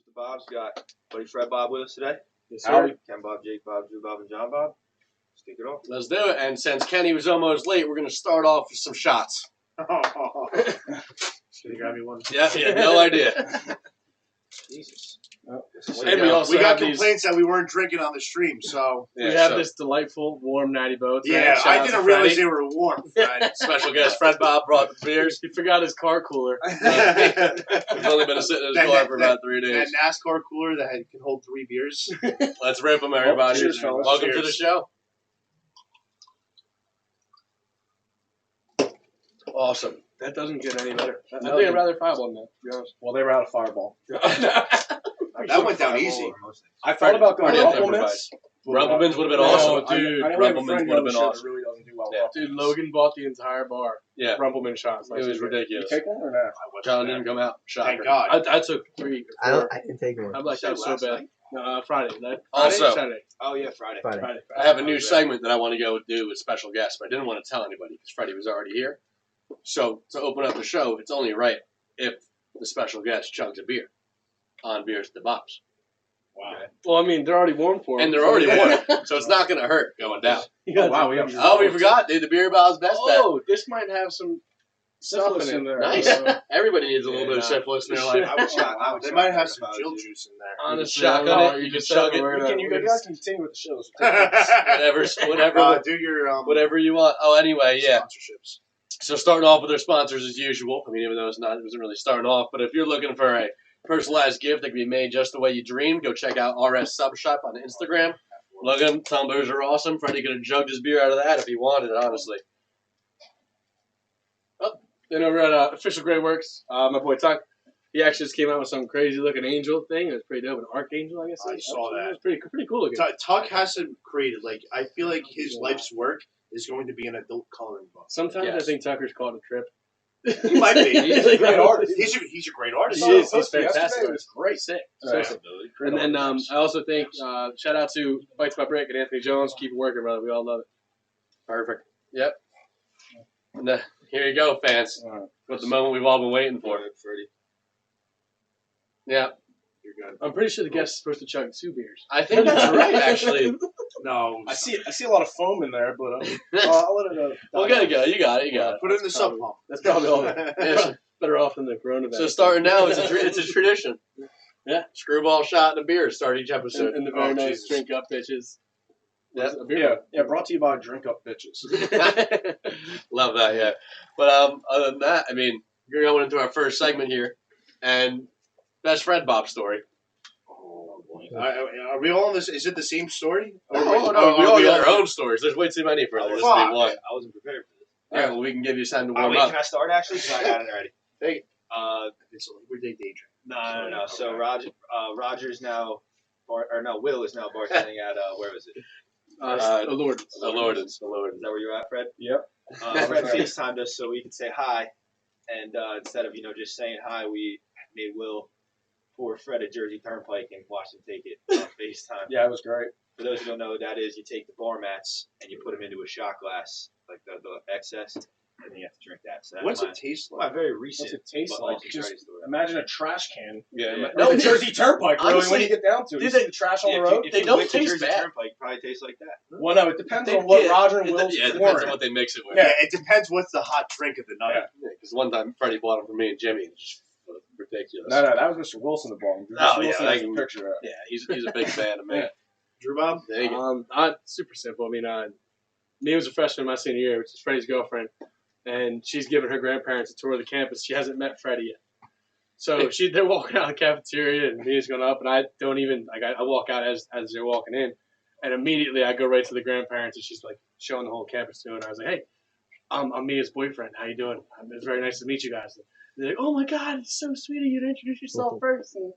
the Bobs. Got buddy Fred Bob with us today. Yes, sir. Ken Bob, Jake Bob, Drew Bob, and John Bob. Let's kick it off. Let's do it. And since Kenny was almost late, we're going to start off with some shots. Should you grab me one? Yeah, he had no idea. Jesus. Oh. And we also we got have these- complaints that we weren't drinking on the stream, so Yeah, we have so- this delightful, warm, natty boat. yeah, Shout I out didn't to realize Freddie. they were warm. Right. Special guest Fred Bob brought the beers. He forgot his car cooler. He's only been sitting in his car for about 3 That days. NASCAR cooler that can hold 3 beers. Let's rip them, everybody. Cheers, fellas. Welcome to the Cheers. show. Awesome. That doesn't get any better. I No, think dude. I'd rather Fireball than that, to be honest. Well, they were out of Fireball. That went down easy. I thought about going Party at Rumplemans. Rumplemans would have been No, awesome. dude. I know we have a Rumplemans friend would have on the been show that awesome. really doesn't do well. Yeah. Dude, Logan bought the entire bar. Yeah. Rumpleman shots. It was You ridiculous. take one or not? John didn't come out. Shocker. Thank God. I took 3 or 4. I didn't take one. I'm like, that was so Last bad. night? No, Friday. Also- Saturday. Oh, yeah, Friday. Friday. I have a new segment that I want to go do with special guests, but I didn't want to tell anybody because Freddie was already here. So to open up the show, it's only right if the special guest chugs a beer on Beers at the Bobs. Wow. Well, I mean, they're already warm for him. And they're already warm, so it's not going to hurt going down. Yeah, wow, we have- Oh, we forgot, dude. The Beer Bob's best bet. Oh, this might have some stuff Syphilis in in there. Nice. Everybody needs a little bit of syphilis in their life. I would shot. I would They shot might that have if some I was Jill you. juice in there. Honestly, Shotgun I don't know it, what you can just chug said, it. we're gonna- You we're guys continue with the shows. whatever Do your whatever you want. Oh, anyway, yeah. sponsorships. So starting off with our sponsors as usual. I mean, even though it wasn't really starting off, but if you're looking for a personalized gift that can be made just the way you dream, go check out RS Sub Shop on Instagram. Look at them. Tumblers are awesome. Freddie could have jugged his beer out of that if he wanted it, honestly. Then over at Official Grey Works, my boy Tuck, he actually just came out with some crazy looking angel thing. It was pretty dope. An archangel, I guess. I saw that. It was pretty cool looking. Tuck hasn't created, like, I feel like his life's work is going to be an adult coloring book. Sometimes I Yes. think Tucker's caught a trip. He might be. He's a great artist. He's a great artist. He is. He's Yesterday, fantastic. it was great. Sick. Yeah. So sick. And then I also think shout out to Bites by Brick and Anthony Jones. Keep it working, brother. We all love it. Perfect. Yep. And, here you go, fans. All right. With the moment we've all been waiting for. Freddie. Yeah. You're good. I'm pretty sure the guest is supposed to chug 2 beers. I think that's right, actually. No. I see a lot of foam in there, but I'll let it. Well, gotta go. You got it. You got it. Put it in the sub pump. That's probably all. Yeah, Better off than the Corona. so starting now, it's a tradition. Yeah. Screwball shot and a beer start each episode. and the very Oh, nice Jesus. drink up bitches. Yep. A beer. Yeah. Brought to you by Drink Up Bitches. Love that, yeah. But other than that, I mean, we're going into our first segment here, and best Fred Bob story. Oh, boy. Are we all in this? Is it the same story? Oh, Or no, are we all we got our own stories. There's way too many for I this wasn't to be fuck. one. I wasn't prepared for this. All right, well, we can give you time to Oh, warm wait, up. can I start actually? 'Cause I got it already. Hey. It's a Labor Day day drink. No. So Roger's now, Will is now bartending at where was it? Lord. The Lord is. Is that where you're at, Fred? Yep. Fred FaceTimed us so we could say hi, and instead of just saying hi, we made Will pour Fred a Jersey Turnpike and watch him take it on FaceTime. Yeah, it was great. For those who don't know what that is, you take the bar mats and you put them into a shot glass, like the excess, and then you have to drink that. So that's What's my, it taste my like? very recent. What's it taste but like? also Just Freddy's story. imagine a trash can. Yeah. Yeah. No, the Jersey Turnpike, really, Honestly, when you get down to it. You they- see the trash on Yeah, the if you- road? if They you don't whip the taste Jersey bad. Turnpike, it probably tastes like that. Well, no, it depends on what Roger and Will's it depends pouring. on what they mix it with. Yeah. It depends what's the hot drink of the night. Yeah. Because one time Freddie bought them for me and Jimmy. It's just ridiculous. No, that was Mr. Wilson that bought him. Oh, Mr. yeah, Wilson I has a can- picture of it. Yeah, he's a big fan of me. Yeah. Drew Bob? There you go. Super simple. I mean, me was a freshman in my senior year, which is Freddie's girlfriend, and she's giving her grandparents a tour of the campus. She hasn't met Freddie yet. So they're walking out of the cafeteria, and Mia's going up, and I don't even, like, I walk out as they're walking in, and immediately I go right to the grandparents, and she's, like, showing the whole campus to her, and I was like, hey, I'm Mia's boyfriend. How you doing? It's very nice to meet you guys. And they're like, oh, my God, it's so sweet of you to introduce yourself first. And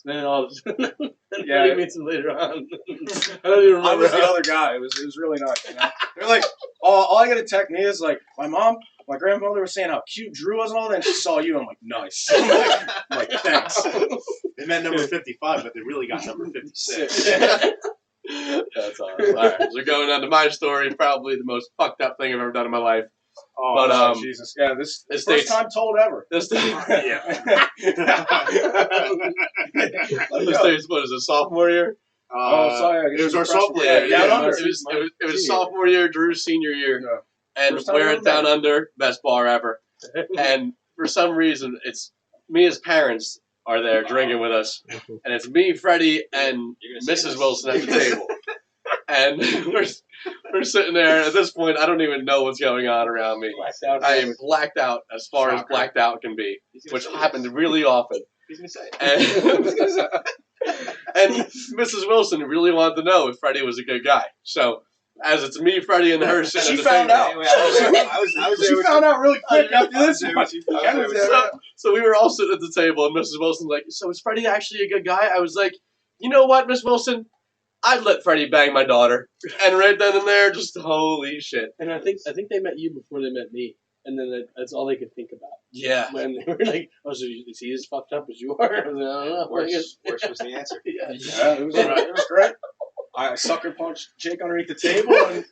then all of a sudden, Yeah. Freddie meets him later on. I don't even remember. I was the how. other guy. It was really nice. You know? They're like, all I got to text me is like, my grandmother was saying how cute Drew was and all that, and she saw you. I'm like, nice. I'm like, thanks. They meant number 55, but they really got number 56. That's awesome. All right, so going on to my story, probably the most fucked up thing I've ever done in my life. Oh, But, Jesus. Yeah, this it first states- time told ever. This Yeah. states, what is it, sophomore year? Sorry. I guess It was our freshman- sophomore yeah, year. Down yeah, Under. it was Senior sophomore year, Drew's senior year, Yeah. and First time we're I at ever Down met. Under, best bar ever. And for some reason, it's me as parents are there drinking with us, and it's me, Freddie, and You're gonna say Mrs. this. Wilson at the table. And we're sitting there. At this point, I don't even know what's going on around me. I am blacked out as far as Shocker. blacked out can be, He's gonna which say happens this. really often. He's gonna say it. And Mrs. Wilson really wanted to know if Freddie was a good guy. So, as it's me, Freddie, and her sitting She at the found table, out. Anyway, I was there She with found out really quick after I was this there one. with you. I was Ken there was with there. you. so we were all sitting at the table, and Mrs. Wilson's like, "So is Freddie actually a good guy?" I was like, "You know what, Miss Wilson? I'd let Freddie bang my daughter." And right then and there, just holy shit. And I think they met you before they met me, and then that's all they could think about Yeah. when they were like, "Oh, so is he as fucked up as you are?" I was like, I don't know. I guess- Worse was the answer. Yeah. Yeah, it was great. I sucker punched Jake underneath the table, and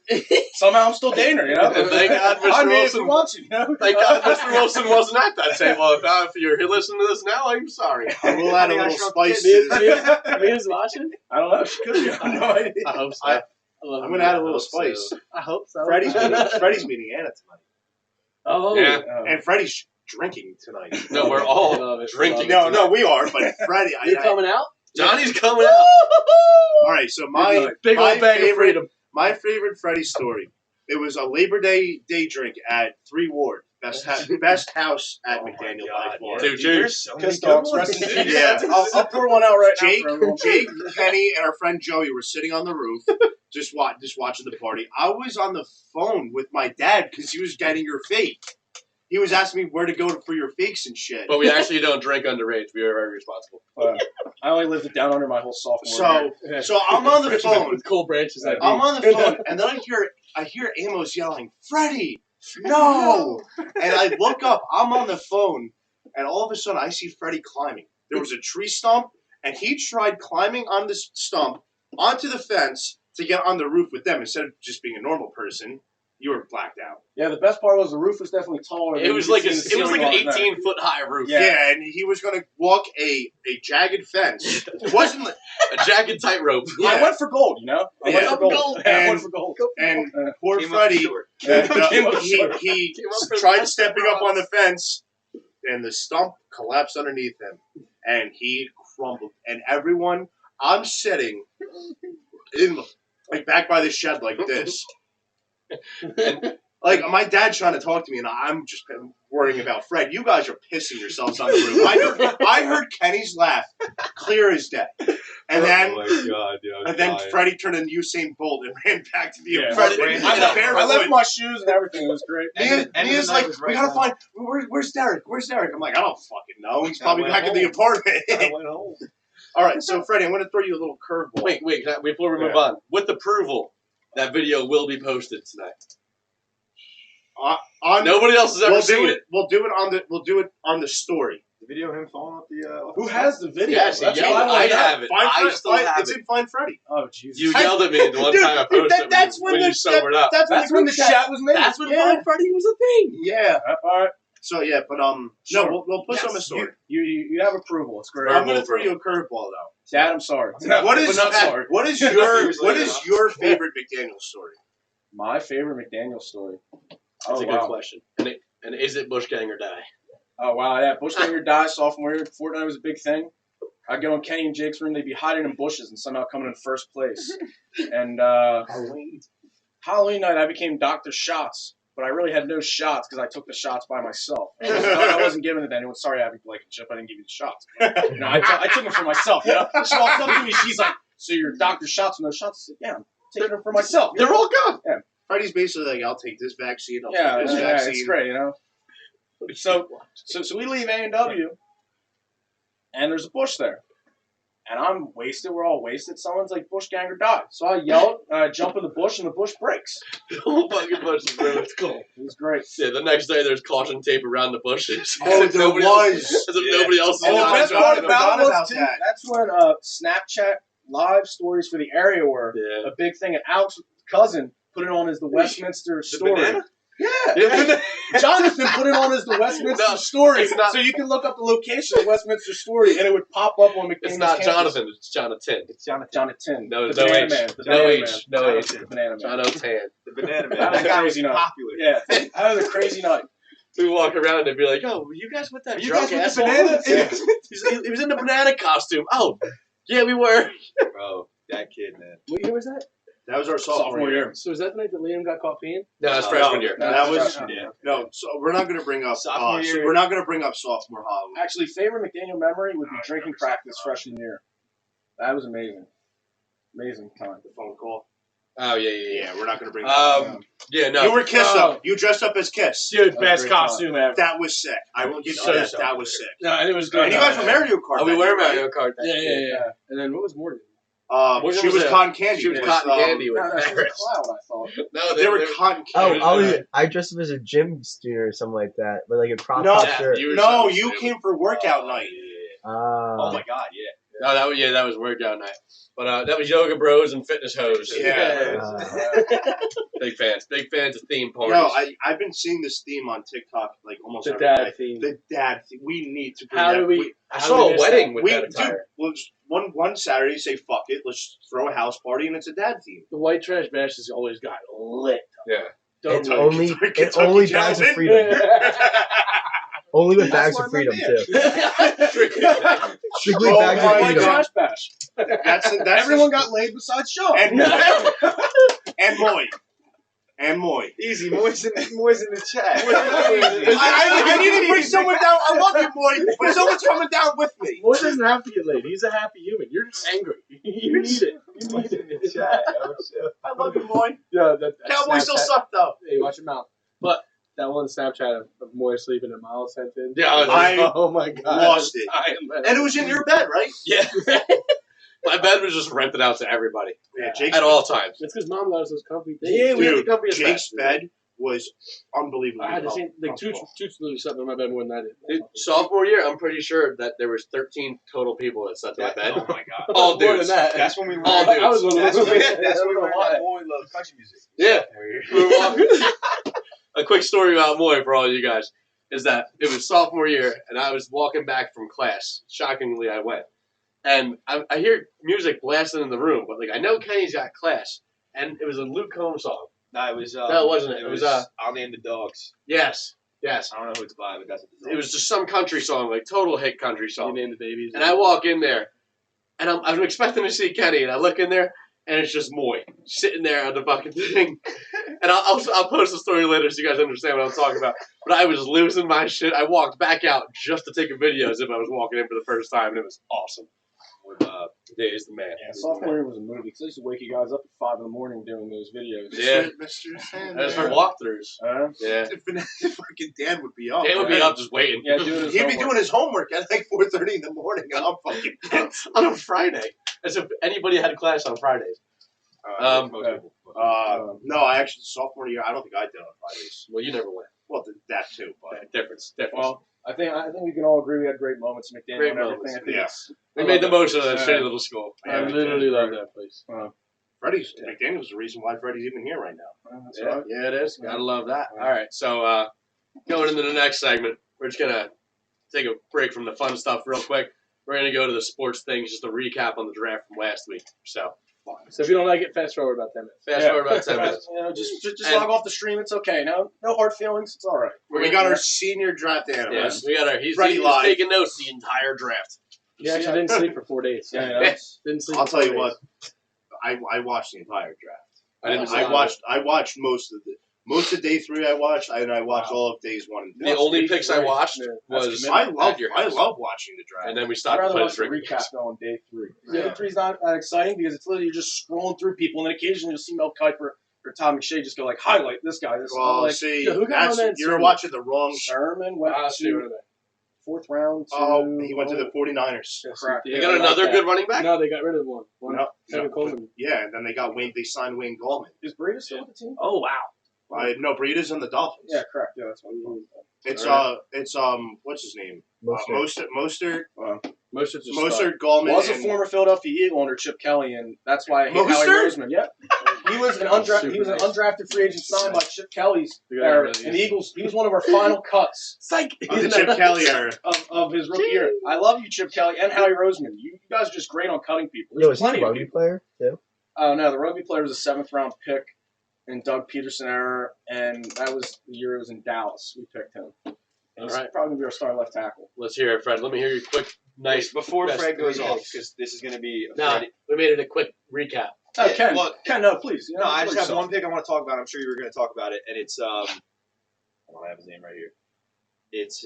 somehow I'm still dating her, you know? And thank God Mr. I mean, if Wilson- you want to, you know? Thank God Mr. Wilson wasn't at that table. If you're listening to this now, I'm sorry. I will add a little spice Me, to this. Mia's watching. I don't know. She could be. I have no idea. I hope so. I- love I'm Mia. gonna add a I little hope so. spice. I hope so. Freddie's meeting Anna tonight, Oh, Yeah. and Freddie's drinking tonight. No, we're I all love it. drinking. Love it. No, we are, but Freddie. You coming out? Johnny's coming out. All right, so my Big my old bag of favorite freedom. my favorite Freddie story. It was a Labor Day drink at 3 Ward, best house at McDaniel by far. Dude, cheers. Kiss dogs, rest in peace. Yeah. I'll pour one out right Jake, now for everyone. Jake, Kenny, and our friend Joey were sitting on the roof, just watching the party. I was on the phone with my dad because he was getting your fake. He was asking me where to go for your fakes and shit. But we actually don't drink underage. We are very responsible. I only lived it down under my whole sophomore year. So I'm on the phone. with cool branches. Like I'm on the phone, and then I hear Amos yelling, "Freddie, no!" And I look up. I'm on the phone, and all of a sudden I see Freddie climbing. There was a tree stump, and he tried climbing on this stump onto the fence to get on the roof with them instead of just being a normal person. You were blacked out. Yeah, the best part was the roof was definitely taller. It than was you like could an see the ceiling on it. 18-foot high roof. Yeah. Yeah, and he was gonna walk a jagged fence. It wasn't like, A jagged tightrope. I Yeah. went for gold, you know? I went Yeah. for gold. Gold. I And- went for gold. and poor Came up Freddie. short. He Came up for tried the stepping up on the fence, and the stump collapsed underneath him, and he crumbled. And everyone, I'm sitting in like back by the shed like this, like my dad's trying to talk to me, and I'm just worrying about Fred. You guys are pissing yourselves on the roof. I heard Kenny's laugh, clear as day, and then. Oh my god, dude, I was And then dying. Freddie turned into Usain Bolt and ran back to the Yeah. apartment. Freddie- I left my shoes and everything. It was great. Mia's like, we gotta find. Where's Derek? Where's Derek? I'm like, I don't fucking know. He's probably went back in the home. apartment. I went home. All right, so Freddie, I'm gonna throw you a little curveball. Wait, before we move on. With approval, that video will be posted tonight. on Nobody else has ever we'll seen do it. We'll do it on the story. The video of him falling off the. Who has the video? Yes, That's yeah, what I wanna know. have it. I still have It's it. in Find Freddie. Oh, Jesus. You yelled at me the one Dude, time I posted that's when when you the- sobered up. That's when the chat was made. That's when Yeah. Find Freddie was a thing. Yeah. All right. So yeah, but no, Sure. we'll put Yes, some in the story. You have approval. It's great. I'm gonna throw you a curveball though. Dad, I'm sorry. What is But not sorry. what is Years what later, is huh? your favorite McDaniel story? My favorite McDaniel story. That's Oh, a good wow. question. And is it Bush Gang or Die? Oh, wow. Yeah, Bush Ganger died sophomore year. Fortnite was a big thing. I'd go in Kenny and Jake's room. They'd be hiding in bushes and somehow coming in first place. And Halloween night, I became Dr. Shots. But I really had no shots because I took the shots by myself. I wasn't giving it to anyone. Sorry, Abby Blankenship. I didn't give you the shots. But, you know, I took them for myself. You know? She walks up to me. She's like, so you're Dr. Shots with no shots? I said, yeah, I'm taking them for myself. They're all gone. Freddie's basically like, I'll take this vaccine. I'll Yeah, take this yeah, vaccine. it's great, you know. So we leave A&W, and there's a bush there. And I'm wasted. We're all wasted. Someone's like, Bush Ganger died. So I yell, I jump in the bush, and the bush breaks. The whole fucking bush is ruined. It's cool. It was great. Yeah, the next day there's caution tape around the bushes. Oh, As if there nobody was. Else, as if nobody else is And the on best the part job. about it was, about too, that. that's when Snapchat live stories for the area were Yeah. a big thing. And Alex's cousin put it on as the Westminster story. banana? Yeah. Jonathan put it on as the Westminster No, Story, it's not- so you can look up the location of Westminster Story, and it would pop up on McDaniel's It's not campus. Jonathan. It's Jonathan. It's Jonathan. No, the no banana H. man. The No banana H. man. No H. The banana man. John O'Tan. The banana man. That was That guy was crazy night. popular. Yeah, that was a crazy night. We walk around and be like, "Oh, were you guys with that You drunk guys with the asshole?" banana? Yeah. He was in the banana costume. Oh, yeah, we were. Bro, that kid, man. What year was that? That was our sophomore year. So was that the night that Liam got caught peeing? No, it's No, freshman year. That was freshman year. no. So we're not going to bring up Sophomore year. we're not going to bring up sophomore Halloween. Actually, favorite McDaniel memory would be drinking practice freshman year. That was amazing. Amazing time. The phone call. Oh yeah. Yeah, we're not going to bring that up. Yeah, no. You were Kiss Oh. up. You dressed up as Kiss. Dude, That was a best great time. costume ever. That was sick. I will give you So that. sick. That was sick. No, and it was good. And you guys were Mario Kart. Oh, we that were year, right? Mario Kart. That Yeah, year. yeah, yeah. And then what was Morgan? Morgan She was was cotton candy. She was It cotton candy with No, that was a parrots. cloud, I thought. No, They were cotton Oh, candy. I dressed up as a gym student or something like that, with like a crop No, top Yeah, shirt. you were No, so you stupid. came for workout night. Oh my god, yeah. No, that was workout night. But that was Yoga Bros and Fitness Hoes. Yeah. Big fans of theme parties. No, I've been seeing this theme on TikTok like almost The every dad day. theme. The dad theme. We need to bring How that. do we? I how saw do we a miss wedding that? with We that do. attire. Well, one Saturday say fuck it. Let's throw a house party and it's a dad theme. The white trash bash has always got lit. Yeah. It's Don't only Kentucky it's only bags of gentlemen. freedom. Only with That's bags why of I'm freedom there. too. Strictly Oh bags my of White freedom. trash bash. That's Everyone got laid besides Sean. and Moy. And Moy. Easy, Moy's in the chat. I need to bring someone down. I love you, Moy, but someone's coming down with me. Boy doesn't have to get laid. He's a happy human. You're just angry. You need it. You need it. chat. I love you, Moy. Yeah, that Cowboys still Snapchat- suck though. Hey, watch your mouth. But that one Snapchat of Moy sleeping in Miles sent in. Yeah, I oh my god. lost it. I am And it was in your bed, right? Yeah. My bed was just rented out to everybody Yeah, Jake's at all times. It's because mom got us those comfy things. Yeah, we had the Dude, company of Jake's bed. bed was unbelievable. I had the same. Like Toots literally slept in my bed more than I did. Dude, sophomore year, I'm pretty sure that there was 13 total people that slept in my bed. Oh my god. All More dudes. than that. That's when we learned. All dudes. I was one of That's those. when we learned that Moy loved country music. Yeah. We were walking. A quick story about Moy for all you guys is that it was sophomore year, and I was walking back from class. Shockingly, I went. And I hear music blasting in the room, but like I know Kenny's got class, and it was a Luke Combs song. No, it was. No, it wasn't. It was, I'll Name the Dogs. Yes. I don't know who it's by, but that's what the It was just some country song, like total hit country You song. named the babies. And I walk in there, and I'm expecting to see Kenny, and I look in there, and it's just Moy sitting there on the fucking thing. And I'll post the story later so you guys understand what I'm talking about. But I was losing my shit. I walked back out just to take a video as if I was walking in for the first time, and it was awesome. With Dave's the man. Yeah, sophomore year was a movie because I used to wake you guys up at 5 in the morning doing those videos. Yeah. Mr. Sandman. That's for walkthroughs. Yeah. Fucking Dan would be up. Dan would be up just waiting. Yeah, doing his He'd be homework. doing his homework at like 4:30 in the morning, and I'm fucking pissed. on a Friday. As if anybody had class on Fridays. most people. No, I actually sophomore year. I don't think I did on Fridays. Well, you never went. Well, that too, but Difference. Well, I think we can all agree we had great moments in McDaniel Great and everything. moments, I think yeah. it's, we made the most of that Yeah. shitty little school. I literally love that place. Freddie's McDaniel's the reason why Freddie's even here right now. that's Yeah, right. yeah, it is. Gotta love that. Yeah. All right, so going into the next segment, we're just gonna take a break from the fun stuff real quick. We're gonna go to the sports things, just a recap on the draft from last week. So So if you don't like it, fast forward about 10 minutes. fast forward about 10 minutes. You know, just And- log off the stream. It's okay. No hard feelings. It's all right. We got our senior draft analyst. Yes, we got our. He's Freddie live. taking notes the entire draft. You actually didn't sleep for 4 days. Yeah. Didn't sleep. I'll for tell 4 you days. what. I watched the entire draft. I didn't. I watched most of day 3. I watched all of days 1 and 2. The only picks I Great. watched Yeah. was I at love your house. watching the draft. And then we I'd stopped to rather play the watch the drinking recap games. though on day 3. Yeah. Day 3 is not that exciting because it's literally you're just scrolling through people, and then occasionally you'll see Mel Kiper or Tom McShay just go like, highlight this guy. This Well, like, see, yeah, who got on that you're Sermon? watching the wrong. Sherman went See what to are they? 4th round. Oh, he went to the 49ers. Correct. They got another good running back. No, they got rid of one. No, Kevin no, Coleman. Yeah, and then they got Wayne. They signed Wayne Gallman. Is Breida still with the team? Oh, wow. No, Breida's on the Dolphins. Yeah, correct. Yeah, that's what he was. It's what's his name? Mostert. Mostert, Most of the Mostert, Gallman. Was a and- former Philadelphia Eagle under Chip Kelly, and that's why I hate Howie Mostert? Roseman. Yep. He was an undrafted free agent signed by Chip Kelly's Yeah, era really in the is. Eagles. He was one of our final cuts Psych. Of the Chip Kelly era. of his rookie year. I love you, Chip Kelly, and Howie Roseman. You guys are just great on cutting people. Yo, There's is he a plenty of rugby people. player too? Oh no, the rugby player was a 7th round pick in Doug Peterson era, and that was the year it was in Dallas. We picked him. And he's All right. probably gonna be our starting left tackle. Let's hear it, Fred. Let me hear your quick, nice. Before best Fred goes three off, picks. because this is going to be a No, Fred. we made it a quick recap. Oh, Yeah, well- Ken, no, please. No, I just have yourself. one pick I want to talk about. I'm sure you were going to talk about it, and it's hold on, I have his name right here. It's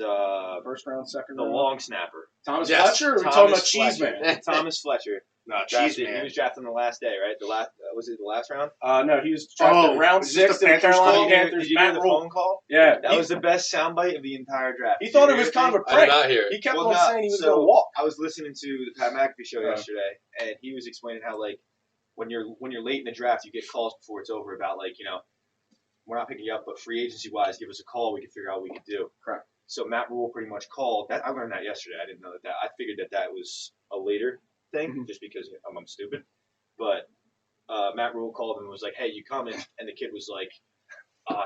First round, second the round. long snapper, Thomas Yes, Fletcher. Or are we talking Thomas about Cheese Fletcher. Man? Thomas Fletcher. No, Drafted, cheese he man. was drafted on the last day, right? The last was it the last round? No, he was drafted round is this 6 the to the Panthers Carolina call? Panthers. Did you hear Matt the Rule. phone call? Yeah, That was the best soundbite of the entire draft. he Did thought you it was hear kind of a I did prank. not hear it. He kept Well, on no, saying he was so- going to walk. I was listening to the Pat McAfee show Oh. yesterday, and he was explaining how like when you're late in the draft, you get calls before it's over about like we're not picking you up, but free agency wise, give us a call. We can figure out what we can do. Correct. So Matt Rule pretty much called. That I learned that yesterday. I didn't know that. I figured that was a later thing, Mhm. just because I'm stupid. But Matt Rule called and was like, "Hey, you coming?" And the kid was like,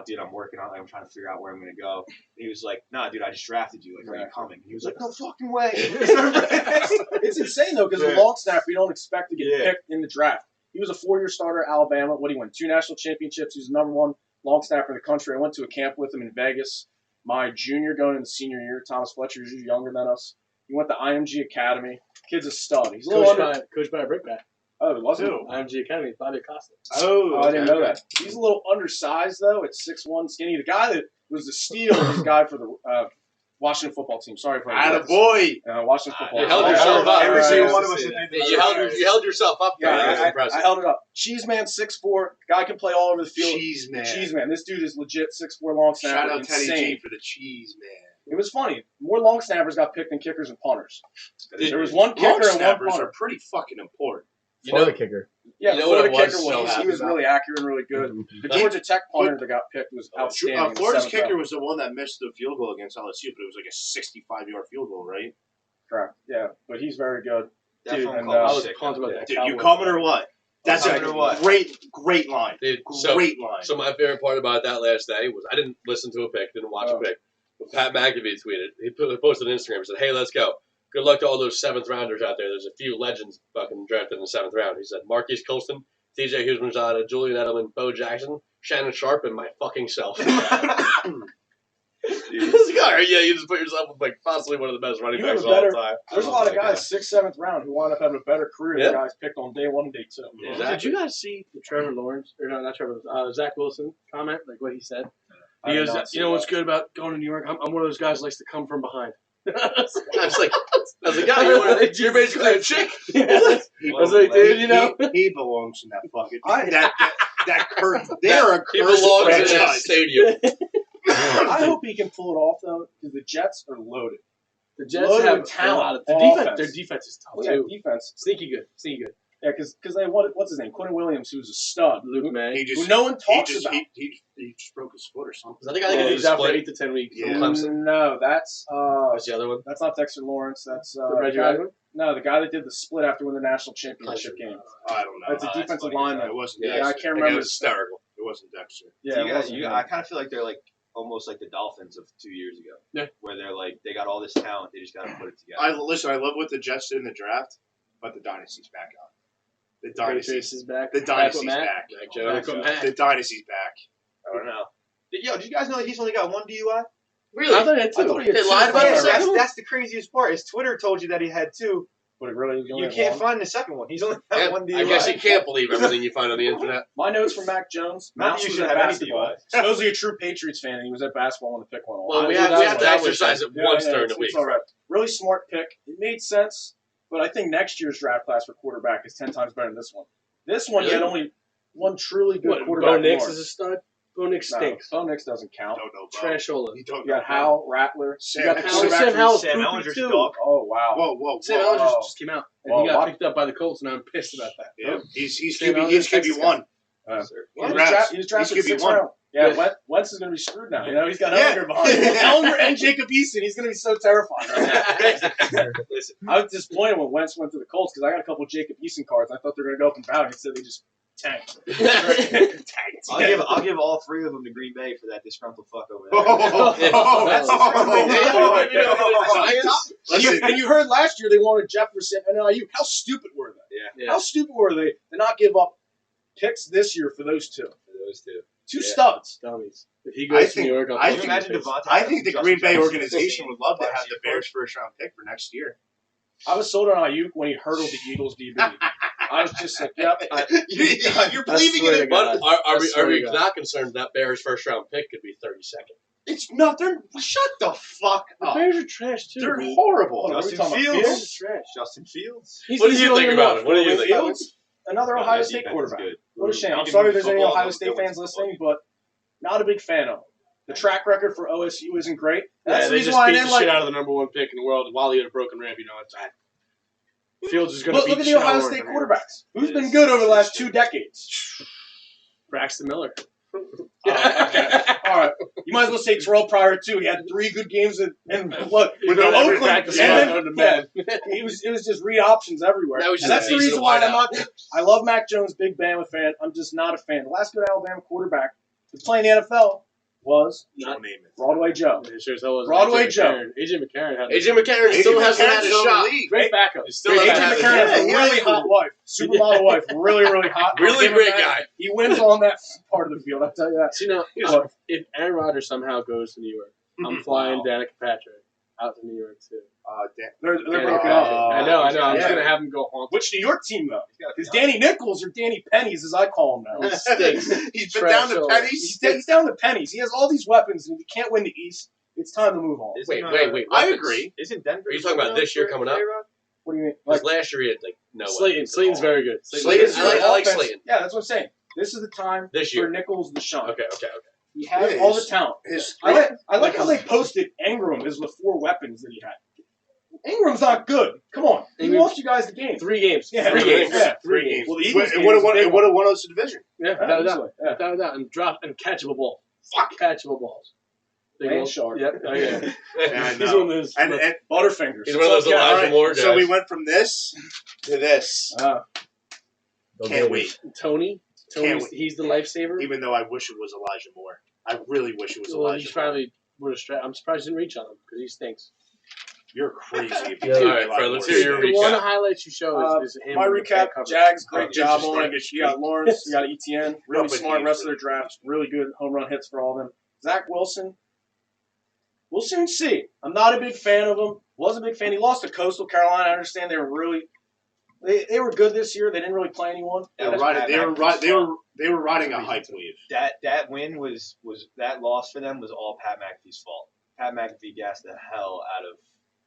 dude, I'm working on it. I'm trying to figure out where I'm gonna go." And he was like, "Nah, dude, I just drafted you. Like, are you coming?" And he was like, "No fucking way." It's insane though, because Yeah. the long snapper you don't expect to get Yeah. picked in the draft. He was a 4-year starter at Alabama. What he won? 2 national championships. He was the #1 long snapper in the country. I went to a camp with him in Vegas. My junior going into senior year. Thomas Fletcher is younger than us. He went to IMG Academy. Kid's a stud. He's a little Coached by a brickbat. Oh, it wasn't. Who? IMG Academy, Bobby Acosta. Oh, I didn't know that. He's a little undersized though. At 6'1", skinny. The guy that was the steal was the guy for the Washington football team. Sorry for Attaboy. Washington football. You team. held yourself up. Every single one of Yeah, us. you held yourself up. Yeah, That was I impressive. held it up. Cheese Man, 6'4", guy can play all over the field. Cheese man. Cheese Man. This dude is legit 6'4" long snapper. Shout out Teddy Insane. G for the cheese man. It was funny. More long snappers got picked than kickers and punters. Did- There was one Long kicker and one snappers punter. are pretty fucking important. You For know, the kicker. Yeah, you know before what the I was kicker so was, he happy was really accurate and really good. Mhm. The Georgia Tech punter that got picked was outstanding. in the Florida's 7th kicker round. was the one that missed the field goal against LSU, but it was like a 65-yard field goal, right? Correct. Yeah, but he's very good. That Dude, phone and, call I was was sick. pumped about Yeah. that. Dude, you Cowboys. coming or what? That's Coming a or what? great line. dude, so Great line. So my favorite part about that last day was I didn't listen to a pick, didn't watch a pick. But Pat McAfee tweeted. He posted on Instagram. He said, "Hey, let's go. Good luck to all those 7th rounders out there. There's a few legends fucking drafted in the 7th round." He said, "Marquise Colston, TJ Hughes-Mazada, Julian Edelman, Bo Jackson, Shannon Sharp, and my fucking self." This guy, yeah, you just put yourself with like possibly one of the best running You backs have of a all better- time. There's a lot of guys 6th, 7th round who wound up having a better career than Yeah. guys picked on day 1 and day 2. Yeah. Did Exactly. you guys see the Trevor Lawrence, or no, not Trevor, Zach Wilson comment, like what he said? I He did goes, not see you know what's that. good about going to New York? I'm one of those guys who likes to come from behind. I was like, as a guy, you're basically a chick. I was like, dude, you know? He belongs in that fucking I- that curse. They are a He cursed belongs in that franchise. stadium. I hope he can pull it off though, because the Jets are loaded. The Jets Loaded have with talent. talent Their on defense, offense. their defense is tough, Oh yeah, too. defense. Sneaky good. Sneaky good. Yeah, because they what's his name? Quentin Williams, who's a stud. Luke May. He just Who no one he talks just about. he just broke his foot or something. I think I think he's he's out for split. 8 to 10 weeks Yeah. from Clemson. No, that's What's the other one? that's not Dexter Lawrence. That's The Reggie guy- Wagner? No, the guy that did the split after winning the national championship game. I don't know. That's a that's defensive funny. lineman. It wasn't. Yeah, Yeah, I Dexter. can't It remember. was hysterical. It wasn't Dexter. Yeah, you it guys, wasn't you, him. I kind of feel like they're like almost like the Dolphins of 2 years ago. Yeah. Where they're like they got all this talent, they just got to put it together. I love what the Jets did in the draft, but the dynasty's back on. The Patriots dynasty's is back. the Back dynasty's with Matt. back. Mac Back Jones. with Matt. The dynasty's back. I don't know. Yo, did you guys know that he's only got 1 DUI? Really? I thought he had I thought two. he had They two lied about players. the second one? That's the craziest part. Is Twitter told you that he had 2. But it really was You only can't one. find the second one. He's only got Yeah, 1 DUI. I guess you can't believe everything you find on the internet. My notes from Mac Jones. Not that Mouse you was should at have any basketball. DUIs. Supposedly a true Patriots fan, and he was at basketball when to pick one. Well, we I- have that to was- exercise it Yeah, once yeah, during the it's week. all right. Really smart pick. It made sense, but I think next year's draft class for quarterback is 10 times better than this one. This one, you had only one truly good What, quarterback. Bo Nix more. is a stud? Bo Nix No, stinks. Bo Nix doesn't count. Don't know, bro. Trashola. You don't You got know, Hal, Rattler. Sam you got the Howell. quarterback Sam from- Howell's Sam poopy Ellinger's too. dog. Oh wow. Whoa. Sam Howell Whoa. just came out. And Whoa, he got what? picked up by the Colts, and I'm pissed about that. Yeah, he's Sam QB. Howell's He's Texas QB1. He was Congrats. he was drafted He's 6th QB1. round. Yeah, Yeah. Wentz is going to be screwed now. You know, he's got Yeah. Ellinger behind him. Ellinger and Jacob Eason. He's going to be so terrified. Listen, I was disappointed when Wentz went to the Colts because I got a couple of Jacob Eason cards. I thought they were going to go up and down. Instead, they just tanked. I'll give all three of them to Green Bay for that disgruntled fuck over there. And you heard last year they wanted Jefferson and Ayuk. How stupid were they? Yeah. How stupid were they to not give up picks this year for those two? Those two. Two studs. Dummies. If he I goes to think- New York, I'll I take think- him. Imagine Devontae. I think the Justin Green Bay Jefferson. organization would love to have Fantasy the Bears' first-round pick for next year. I was sold on Ayuk when he hurdled the Eagles DB. I was just like, yep. You're believing swear in to it. God. But are we swear to God. not concerned that Bears' first round pick could be 32nd? It's nothing. Shut the fuck The up. Bears are trash too. They're dude. horrible. What are we Justin talking about? Fields. Fields? Trash. Justin Fields. He's What do he's you really think about enough. it? What do you think? Fields? Another No, Ohio their State defense is quarterback. good. What a shame. I'm He sorry can there's win any football, Ohio they'll State win fans football. listening, but not a big fan of him. The track record for OSU isn't great. Yeah, That's the they reason just why I beat the didn't shit like. out of the number one pick in the world while he had a broken rib. You know, it's Fields is going to Look beat at the the shit out Ohio of State him. quarterbacks. Who's been Yes. good over the last 2 decades? Braxton Miller. Okay. All right. You might as well say Terrell Pryor too. He had 3 good games and what with Every Oakland, practice and squad then, under man. it was just read options everywhere. That was And just that's a the decent reason why I'm wideout. not. I love Mac Jones, big Bama fan. I'm just not a fan. The last good Alabama quarterback to play in the NFL was Not Broadway Joe. It sure as hell was Broadway AJ Joe. McCarron. AJ McCarron had AJ McCarron still hasn't had a shot. great backup. He still AJ hasn't had a McCarron shot. has a really hot wife, supermodel wife, really hot. I'll Really give him great that. guy. He wins on that part of the field. I'll tell you that. See now, Look, if Aaron Rodgers somehow goes to New York, I'm flying Danica Patrick out to New York too. they're Yeah, broken yeah, up. I know. I'm Yeah. just gonna have him go home. Which New York team though? Because Danny Nichols or Danny Pennies, as I call him now. He's been down to pennies. He's down to pennies. He has all these weapons, and if you can't win the East, it's time to move on. Wait. I weapons. agree. Isn't Denver? Are you talking about this year coming up? What do you mean? Because last year he had no Slayton. weapons at Slayton's all. very good. Slayton's This I is like offense. Slayton. Yeah, that's what I'm saying. This is the time This for year. Nichols to shine. Okay. He has Yeah, all the his- talent. His I like how they posted Ingram as the 4 weapons that he had. Ingram's not good. Come on. He Ingram- lost you guys the game. 3 games. Yeah, 3 games. Yeah. 3 games. Well, the It Eagles game would was have a big won us the division. Yeah, Yeah, without a doubt. easily. Yeah. Without a doubt. And drop and catchable ball. Catchable balls. They Land go- shark. Yep. Oh, yeah. I He's know. one of those. And Butterfingers. He's one of those Okay, Elijah all right. Moore guys. so we went from this to this. Can't wait. Tony. Can't He's the lifesaver. Even though I wish it was Elijah Moore. I really wish it was Well, Elijah he's Moore. probably would have I'm surprised he didn't reach on him because he stinks. You're crazy. If you Yeah. think All right, Elijah Fred, let's Moore hear your The stinks. one recap. highlight you show is him. My with the recap: back cover. Jags, great Oh, job just on it. English You got Lawrence, you got ETN, really No, but smart he's rest of their really drafts, really good home run hits for all of them. Zach Wilson, we'll soon see. I'm not a big fan of him. Was a big fan. He lost to Coastal Carolina. I understand they were really, they were good this year. They didn't really play anyone. They were they were riding a hype wave. That win was that loss for them was all Pat McAfee's fault. Pat McAfee gassed the hell out of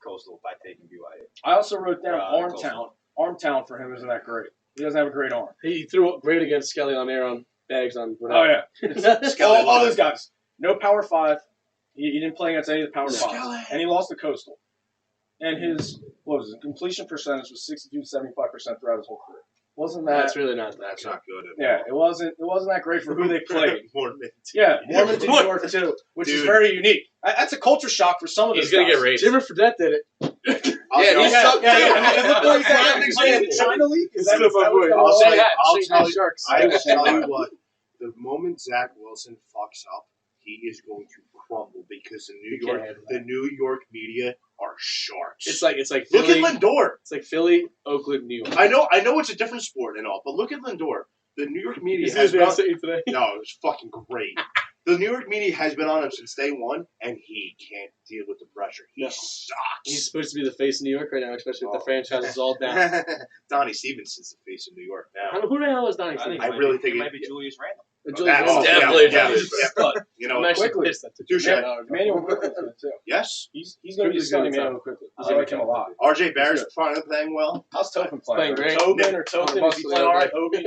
Coastal by taking BYU. I also wrote down Coastal. Arm talent for him isn't that great. He doesn't have a great arm. He threw it great against Skelly on air on bags on. Oh Whatever. yeah, all those guys. No Power 5. He didn't play against any of the Power 5s. And he lost to Coastal. And his completion percentage was 62-75% throughout his whole career. Wasn't that? That's really not that. That's not good. Yeah, it wasn't that great for who they played. Mormon. Yeah, Mormon to New York too, which is Dude. very unique. That's a culture shock for some of those He's gonna guys. get racist. Jimmy Fredette did it. Yeah, he sucked yeah, too. And look where he's at. He's playing in the China League. Is that Good for boy. I'll Say tell you- that. I'll Say tell that, you- Sharks. I will tell you what. The moment Zach Wilson fucks up, he is going to crumble because the New York media are sharks. It's like look Philly. at Lindor. It's like Philly, Oakland, New York. I know it's a different sport and all, but look at Lindor. The New York You media see has his been man say today? no, it was fucking great. The New York media has been on him since day one, and he can't deal with the pressure. He No. sucks. He's supposed to be the face of New York right now, especially with the franchise is all down. Donnie Stevenson's the face of New York I now. don't know, who the hell is Donnie I think Stevens? I really think it it- might be Julius Randle. Julius That- Randle. definitely yeah, Julius yeah. You know, I'm actually quickly. pissed at the Touche. Emmanuel Quickly's good too. yes. He's going to be a stud, Emmanuel Quickly. I like him a lot. RJ Barrett's finally playing well. How's Tobin Playing playing? great. Tobin or Tobin? Is he playing all right? Obi?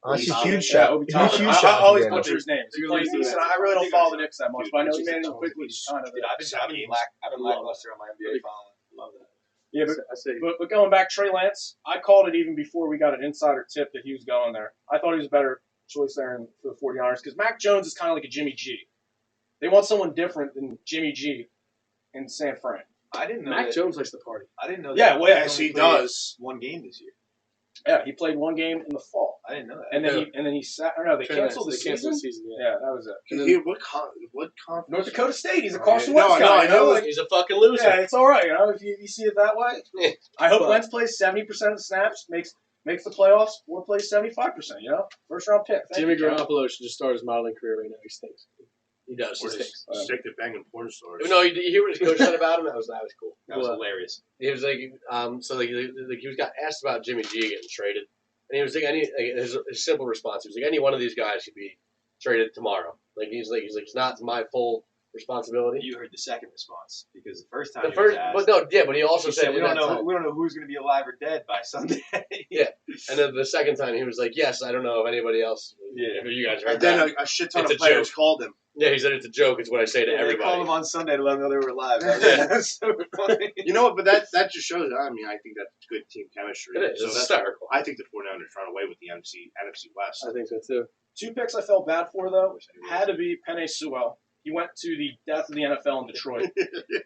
Honestly, He's huge solid. shot. Obi Huge Toppin. I shot. always again. butcher his name. He You're plays losing decent. that. I really don't follow the Knicks that much, but I know Dude, Emmanuel Quickly's kind of. Dude, I've been lackluster on my NBA following. Love that. Yeah, I say but going back, Trey Lance, I called it even before we got an insider tip that he was going there. I thought he was a better choice there for the 49ers because Mac Jones is kind of like a Jimmy G. They want someone different than Jimmy G in San Fran. I didn't know Mac that. Jones likes to party. I didn't know. Yeah, that well, he Yes, only he played does. One game this year. Yeah, he played one game in the fall, I didn't know that. and then he sat. Or no, they canceled the canceled season. the season. Yeah, that was it. And then Here, what conference? North Dakota State. He's a Oh, Carson yeah. Wentz No, guy. I You know, know. like, He's a fucking loser. yeah, it's all right. You know, if you see it that way. I hope But- Wentz plays 70% of the snaps, makes the playoffs, or plays 75%. You know, first round pick. Thank Jimmy you, John. Garoppolo should just start his modeling career right now. He stinks. He does. Or He just stinks. stick to banging porn stars. No, you hear what his coach said about him? That was cool. That was Well, hilarious. He was like, he was got asked about Jimmy G getting traded, and he was like, his simple response, he was like, any one of these guys could be traded tomorrow. He's it's not my full responsibility. You heard the second response because the first time The he first, was asked, but he also he said said, we in don't that know time- we don't know who's going to be alive or dead by Sunday. Yeah. And then the second time he was like, yes, I don't know if anybody else. Yeah. If you guys heard And then that. a shit ton It's of a players joke. called him. Yeah, he said it's a joke. It's what I say to They called everybody. him on Sunday to let them know they were alive. Yeah. That's so funny. You know what? But that just shows. I mean, I think that's good team chemistry. It is. So It's that's hysterical. I think the 49ers run away with the NFC West. I think so too. Two picks I felt bad for, though, had to be Penei Sewell. He went to the death of the NFL in Detroit.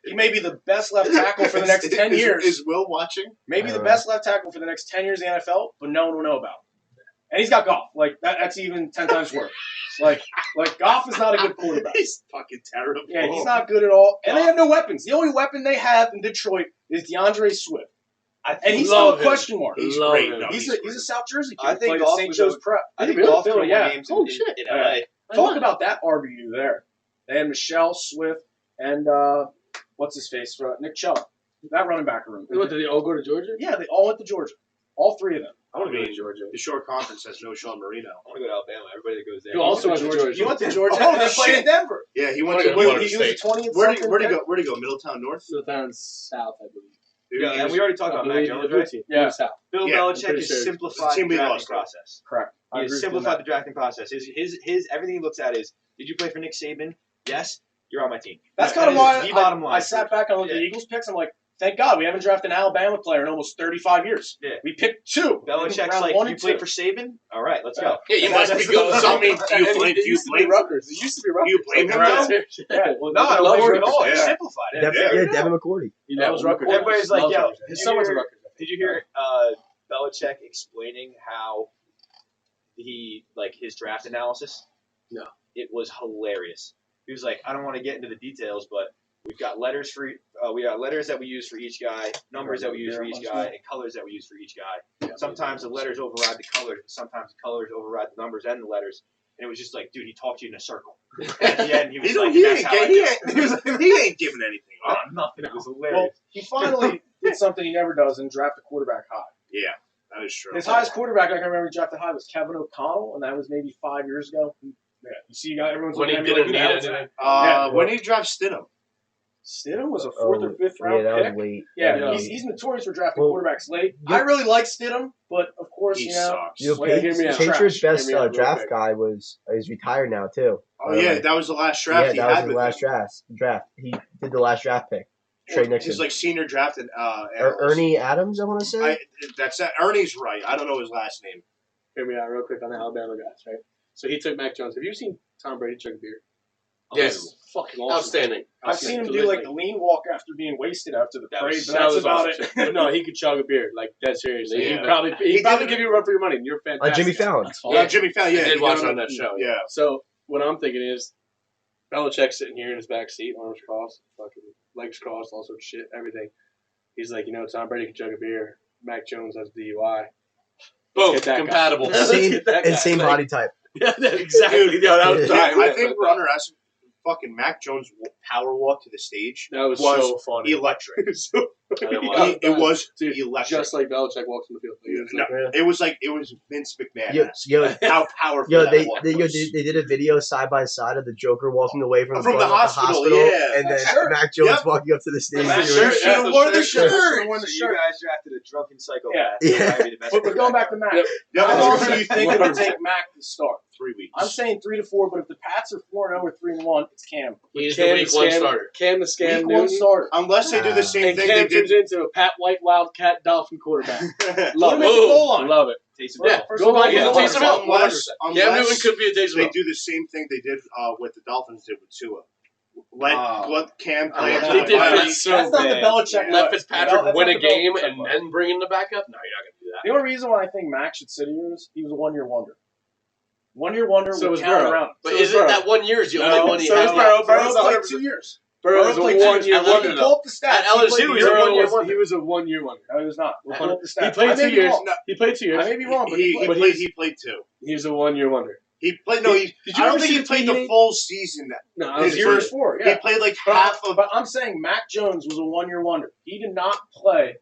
He may be the best left tackle for the next 10 years. Is Will watching? Maybe the best left tackle for the next 10 years in the NFL, but no one will know about him. And he's got Goff. Like, that's even 10 times worse. Like Goff is not a good quarterback. He's fucking terrible. Yeah, he's not good at all. And they have no weapons. The only weapon they have in Detroit is DeAndre Swift. And he's still Love a him. question mark. He's Love great. him. No, He's great. a South Jersey kid. I think Played at Goff St. was Joe's a- Prep. I think Really? golf Philly, won yeah. games Holy in, shit. in LA. Talk about that RBU there. They had Michelle Swift and what's his face? Nick Chubb. That running back room. What, did they all go to Georgia? Yeah, they all went to Georgia. All three of them. I want to go I to mean, Georgia. The short conference has no Sean Marino. I want to go to Alabama. Everybody that goes there. Who also went to Georgia? He went to Georgia Oh, and then played in shit. Denver. Yeah, he He went wanted to. to go Where, to He was State. 20 and where'd something. he go? Where'd he go? Middletown North. So down south, I believe. Yeah, and we already talked about Mac Jones, right? Yeah. South. Bill Yeah, Belichick pretty has sure. simplified It's a team the we drafting lost, right? process. Correct. He has simplified the drafting process. His everything he looks at is, did you play for Nick Saban? Yes, you're on my team. That's That kind of is why the bottom line. I sat back and looked at the Yeah. Eagles picks. I'm like, thank God we haven't drafted an Alabama player in almost 35 years. Yeah. We picked two. Belichick's Round like, one you and played two. for Saban? All right, let's go. Yeah, you must be That's good the- at something. Do you blame? Do you blame? Rutgers. It used to be Rutgers. You blame him Right. though? Yeah. Well, No, I don't blame him at all. Yeah. It's simplified. Devin, Yeah. yeah, Devin McCourty. That was Rutgers. Everybody's like, Loves yo, Rutgers. did His you son was a hear- Rutgers. Did you hear Belichick explaining how his draft analysis? No. It was hilarious. He was like, I don't want to get into the details, but we've got letters that we use for each guy, numbers that we use for each guy, and colors that we use for each guy. Sometimes the letters override the colors, and sometimes the colors override the numbers and the letters. And it was just like, dude, he talked to you in a circle. At the end, he was like, He that's ain't how I he do ain't- it. he was- he ain't giving anything Oh, up. nothing. It was Well, hilarious. he finally did something he never does and draft a quarterback high. Yeah, that is true. His highest quarterback I can remember he drafted high was Kevin O'Connell, and that was maybe 5 years ago. Yeah, you see, everyone's When he looking at me didn't like, need who the hell is anything. that? When did he draft Stidham? Stidham was a fourth or fifth round Yeah, that pick. was late. Yeah, he's notorious for drafting Well, quarterbacks late. you- I really like Stidham, but of course, He you know, sucks. You know, Wait, hear me out. Patriots' best Hear me out real draft quick. guy is retired now too. Oh yeah, that was the last draft Yeah, he that was had the with last him. draft. He did the last draft pick. Trey Nixon. He's like senior drafted. Ernie Adams, I want to say. That's Ernie's right. I don't know his last name. Hear me out real quick on the Alabama guys, right? So he took Mac Jones. Have you seen Tom Brady chug a beer? Yes. Fucking awesome. Outstanding. I've seen him do like the lean walk after being wasted after the parade, but that's about it. But no, he could chug a beer, like dead seriously. Yeah. He'd probably did- give you a run for your money. And you're fantastic. Jimmy Fallon. Yeah, Jimmy Fallon. Yeah, I did he watch got it on that show. Yeah. So what I'm thinking is, Belichick's sitting here in his back seat, arms crossed, fucking legs crossed, all sorts of shit, everything. He's like, Tom Brady can chug a beer. Mac Jones has DUI. Boom. Get that guy. Compatible. Same Get that guy. and same body type. Yeah, exactly. Yeah, that was Dude, right. I think Runner has fucking Mac Jones power walk to the stage. that was was so funny. Electric. I didn't watch It was Dude, electric. just like Belichick walks in the field. He was like, It was Vince McMahon. Yo, How powerful yo, that they walk they, yo, was. they did a video side by side of the Joker walking away from From the going up hospital, yeah. and then Sure. Mac Jones Yep. walking up to the stage. Mac doing Jones it. should have worn the shirt. So you guys drafted a drunken psychopath. Yeah. Yeah. That'd be the best But going back to Mac, Yeah, how long do but you think it'll take Mac to start? 3 weeks. I'm saying 3 to 4, but if the Pats are 4-0 or 3-1, it's Cam. He's the week one starter. Cam the Scam Week 1 Newton. starter. Unless they do the same And thing Cam they did. turns into a Pat White Wildcat Dolphin quarterback. Let Love him it. make the goal line. Love it. Taysom Yeah. Hill. First Go of all, back, yeah, goal line. Taysom Hill. Unless Cam Newton unless could be a Taysom they Hill. do the same thing they did what the Dolphins did with Tua. Let Cam Oh, play. yeah. until They the did bye that week. so That's not the bad. Belichick way. Let Fitzpatrick That's win not a the game Belichick and way. then bring in the backup? No, you're not going to do The only reason why I think Max should sit here is he was a 1-year wonder. 1-year wonder So with was talent Burrow. around him. But So isn't Burrow. that 1 year is the only one he so had? is Burrow. Burrow Burrow's played 100%. 2 years. Burrow's a played 2 years. 1-year And let wonder. me pull up the stats. At LSU, he was a Burrow 1-year was, wonder. he was a 1-year wonder. No, he was not. We'll pull up the He stats. played I may 2 be years. wrong. He played 2 years. I may be wrong, but He but played 2. He was a 1-year wonder. He played. No, he. Did you I ever don't think see he the played the team? full season. No, I his was His first first- 4. He Yeah. played like half of But I'm saying Mac Jones was a 1-year wonder. He did not play.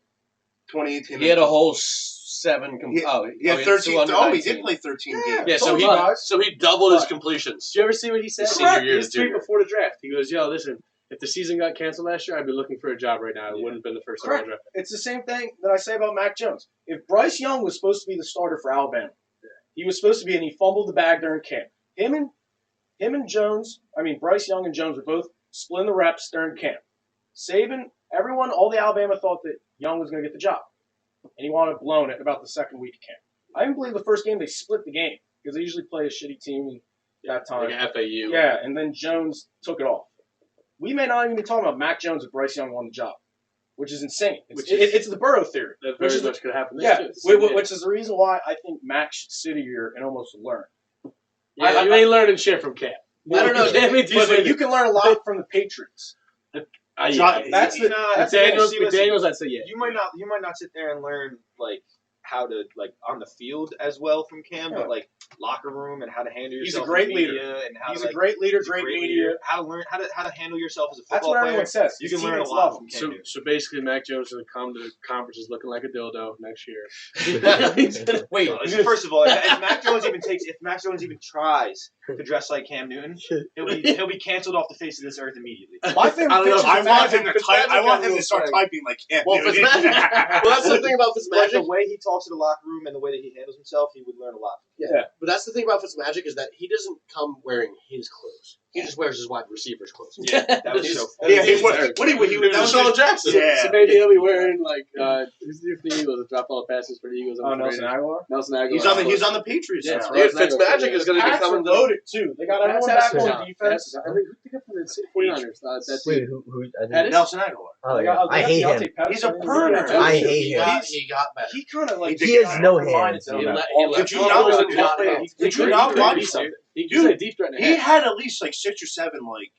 2018. He had a whole 7. He had he had 13. 200, Oh, he 19. did play 13 games. Yeah, so Told he you guys. doubled his But- completions. Did you ever see what he said? His senior year His as tweet junior. before the draft. He goes, "Yo, listen, if the season got canceled last year, I'd be looking for a job right now. It wouldn't have been the first time I Correct. drafted." It's the same thing that I say about Mac Jones. If Bryce Young was supposed to be the starter for Alabama, he was supposed to be, and he fumbled the bag during camp. Him and Jones, Bryce Young and Jones were both splitting the reps during camp. Saban, everyone, all the Alabama thought that Young was going to get the job, and he wound up blowing it about the second week of camp. I even believe the first game they split the game because they usually play a shitty team and that time. Like FAU. Yeah, and then Jones took it off. We may not even be talking about Mac Jones if Bryce Young won the job, which is insane. It's the Burrow theory. That Which very is much could happen. This Yeah, too. which is the reason why I think Mac should sit here and almost learn. Yeah, you ain't learning shit from Cam. I don't know. Damn it, But you can learn a lot from the Patriots. Yeah, That's the that's the thing. McDaniels. See, listen, McDaniels, I'd say yeah. you might not sit there and learn like how to like on the field as well from Cam, Yeah. but like locker room and how to handle He's a yourself. great in leader. media and how He's to, a like, great leader, he's a great great media. leader. How to learn how to handle yourself as a That's football what player. everyone says. You His can learn a teammates lot love from him. Cam So, Newton. so basically, Mac Jones is going to come to conferences looking like a dildo next year. Wait, First of all, if Mac Jones even tries to dress like Cam Newton, he'll be canceled off the face of this earth immediately. My favorite I don't know. picture I of want Mac- him to type. I want him to start typing like Cam well, Newton. Fitzmagic. Well, that's the thing about Like the Fitzmagic. way he talks in the locker room and the way that he handles himself, he would learn a lot. But that's the thing about Fitzmagic is that he doesn't come wearing his clothes. He just wears his wide receiver's clothes. Yeah, that was so He's- funny. Yeah, he was. What he That was Sean Jackson. Yeah. So maybe he'll be wearing like who's the for the Eagles? The drop all passes for the Eagles. Oh, Nelson Aguilar. Nelson Aguilar. He's on the Patriots Yeah, now. right. Dude, Fitzmagic is going to be Pats are coming to loaded too. They got everyone back on defense. I think who picked up from the 49ers? That's Wait, who? I Pettis? think, Nelson Aguilar. oh, They yeah. got- they I got hate Deontay him. Pettis. He's a burner. I hate him. He got better. He kind of like He has no reminded hands. them He of let- that. he let Did you Tom not- Brady did not you- help. did you not watch something? He's Dude, a deep threat and a He half. had at least like 6 or 7 like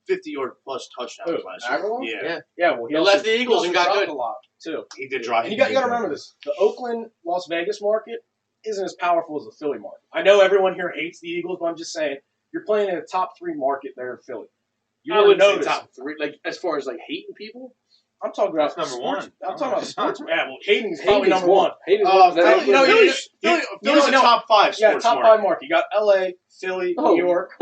50-yard plus touchdowns Who, last year. Aguilar? Yeah, Yeah, well, He also- left the Eagles he and also got dropped good. a lot too. he did drive. And you got to remember this: the Oakland, Las Vegas market isn't as powerful as the Philly market. I know everyone here hates the Eagles, but I'm just saying you're playing in a top 3 market there in Philly. You I really would say notice. top 3, like as far as like hating people. I'm talking about That's number sports. one. I'm talking about Number sports. one. Yeah, well, hating's probably Hating's number one. Hating's Philly, Philly's Philly's a top 5 Yeah, sports top market. 5 market. You got L.A., Philly, Oh. New York.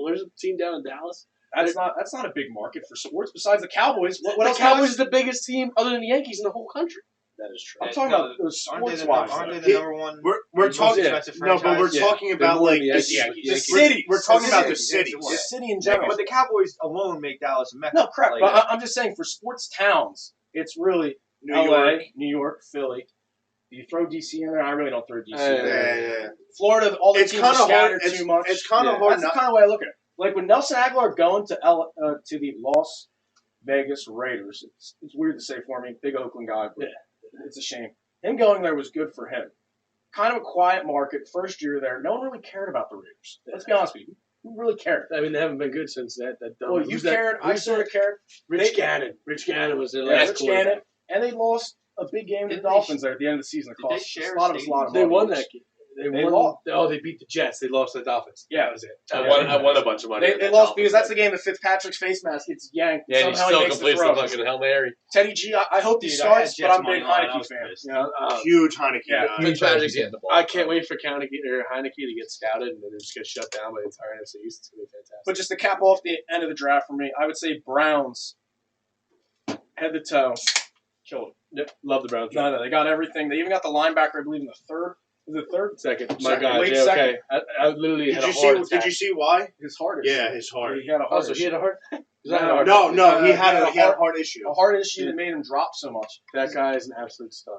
There's a team down in Dallas. That's not a big market for sports. Besides the Cowboys, what The else? Cowboys is the biggest team other than the Yankees in the whole country. That is true. I'm talking No, about those Aren't they sports the, wise. aren't they the He- number one? We're most talking. expensive No, but we're franchise? talking They're about more like than the the, Yankees. The Yankees. city. We're talking The about the city. cities. The city in Yeah, general. but the Cowboys alone make Dallas a mecca. No, correct. Like, But I'm just saying for sports towns, it's really New LA, York. New York, Philly. You throw DC in there. I really don't throw DC in Yeah, there. yeah. Florida, all the It's teams kind are of hard. scattered too much. It's kind of Yeah. hard. That's the Not, kind of way I look at it. Like when Nelson Aguilar going to to the Las Vegas Raiders, it's weird to say for me, big Oakland guy, but it's a shame. Him going there was good for him. Kind of a quiet market, first year there. No one really cared about the Raiders. Let's be honest with you. Who really cared? I mean, they haven't been good since that. Well, you cared. I sort of cared. Rich They- Gannon. Rich Gannon was their Yeah, last Rich quarterback. Gannon, and they lost a big game to the Didn't they Dolphins there at the end of the season. It did they cost share a lot of us a lot of They money. won that game. They won. lost. Oh, they beat the Jets. They lost to the Dolphins. Yeah. That was it. I won a bunch of money. They lost because that's the game that Fitzpatrick's face mask gets yanked. Yeah, and he Somehow still makes completes the the throw. fucking Hail Mary. Teddy G, I hope he Dude, I had starts, but Jets I'm a big money line, I Heineke was fan. pissed. You know, huge Heineke Yeah. guy. Fitzmagic's getting the ball. I can't wait for Heineke to get scouted and then just get shut down by the entire NFC East. It's gonna be fantastic. but just to cap off the end of the draft for me, I would say Browns, head to toe, killed it. Yep, love the Browns. No, they got everything. They even got the linebacker, I believe, in the third. Was it third? Second. My Second, God, late JOK. second. I literally Did had a you heart see? attack. Did you see why? His heart Yeah, issue. his heart. He had a Oh, heart so he issue. had a heart? No, he had a heart issue. A heart issue that made him drop so much. That guy is an absolute stud.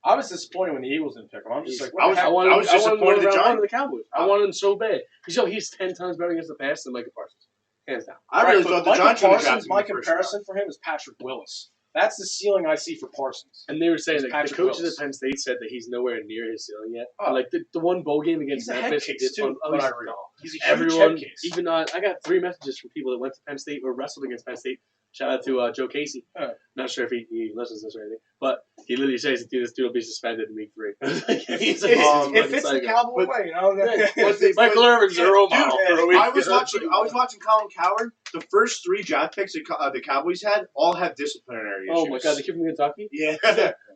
I was disappointed when the Eagles didn't pick him. I'm just like, what I the was- heck? I wanted was him to disappointed go the round Giants- one of the Cowboys. I wanted him so bad. He's 10 times better against the pass than Micah Parsons. Hands down. I really Right, but thought the Michael Giants would have Parsons, drafted him my in the first comparison for him is Patrick Willis. That's the ceiling I see for Parsons. And they were saying It's that the Patrick coaches Willis. at Penn State said that he's nowhere near his ceiling yet. Oh. Like the one bowl game against He's a head Memphis, he case did too. oh, What I he's- read. He's a huge everyone, head case. even I got 3 messages from people that went to Penn State or wrestled against Penn State. Shout out to Joe Casey. Not sure if he listens to this or anything, but he literally says that this dude will be suspended in week 3. He's like, If it's the Cowboy way, you know. Michael Irvin's a role model Dude, for a week. I was watching Colin Coward. The first 3 draft picks the Cowboys had all have disciplinary issues. Oh my god, the kid from Kentucky? Yeah.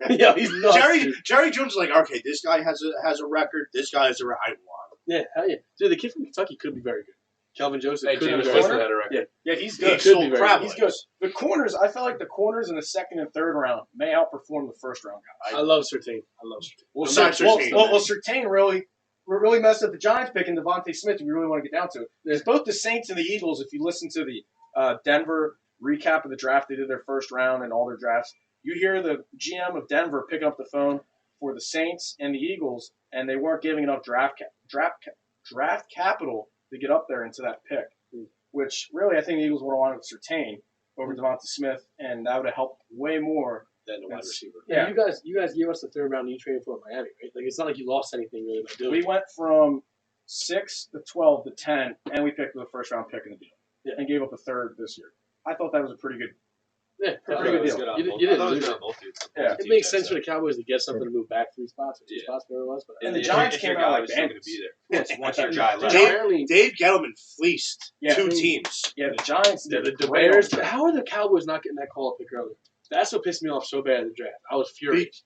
Yeah, he's nuts. dude. Jerry Jones is like, okay, this guy has a record. This guy has a record. I want him. Yeah, hell yeah. Dude, the kid from Kentucky could be very good. Kelvin Joseph Hey, could be James very Winston good. had a record. Yeah, he's He good. sold be very crap. good. He's good. The corners, I felt like the corners in the second and third round may outperform the first round guys. I love Surtain. Well, Besides Surtain. Surtain really messed up the Giants picking Devontae Smith. We really want to get down to it. There's both the Saints and the Eagles. If you listen to the Denver recap of the draft, they did their first round and all their drafts. You hear the GM of Denver picking up the phone for the Saints and the Eagles, and they weren't giving enough draft capital to get up there into that pick. Which really, I think the Eagles would have wanted Surtain over Devontae Smith, and that would have helped way more. Then the wide receiver. Yeah, You guys gave us the 3rd round. You traded for Miami, right? Like it's not like you lost anything really by doing we it. went from 6 to 12 to 10, and we picked the first round pick in the deal, and gave up a third this year. I thought that was a pretty good. Yeah, Pretty good deal. You didn't lose it. Yeah. It makes sense for the Cowboys to get something to move back 3 spots or 2 spots, whatever it was. But And the Giants came out like going to bandits. be there. Once your guy Dude, left. apparently, Dave Gettleman fleeced Yeah. 2 teams. Yeah, the Giants. the did Bears. great on the draft. How are the Cowboys not getting that call up pick earlier? That's what pissed me off so bad in the draft. I was furious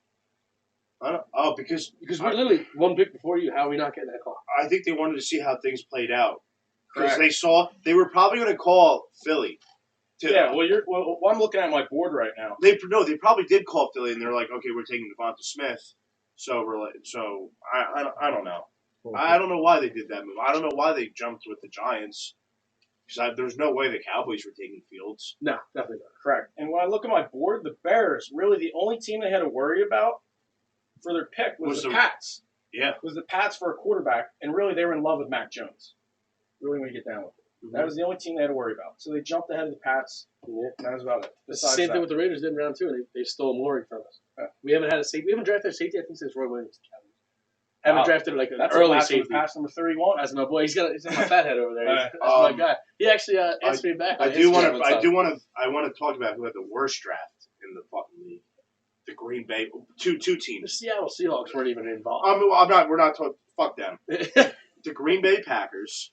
Because because we're literally 1 pick before you. How are we not getting that call? I think they wanted to see how things played out. Because Correct. they were probably going to call Philly. Yeah, well, I'm looking at my board right now. They probably did call Philly, and they're like, okay, we're taking Devonta Smith. So I don't know. I don't know why they did that move. I don't know why they jumped with the Giants. Because there's no way the Cowboys were taking Fields. No, definitely not. Correct. And when I look at my board, the Bears, really the only team they had to worry about for their pick was the Pats. Yeah. Was the Pats for a quarterback, and really they were in love with Mac Jones. Really, when you get down with it. That was the only team they had to worry about. So they jumped ahead of the Pats, and that was about it. It's the Besides same that, thing with the Raiders did in round 2, and they stole Mooring from us. We haven't had a safety. We haven't drafted a safety, I think, since Roy Williams. Haven't Wow. drafted like an that's a early blast from safety. the Pass number 31. That's my boy. He's got my fat head over there. That's my Um, guy. He actually answered me back. I on do Instagram. I want to talk about who had the worst draft in the fucking league. The Green Bay two The teams. Seattle Seahawks weren't even involved. I'm not. We're not talking. Fuck them. The Green Bay Packers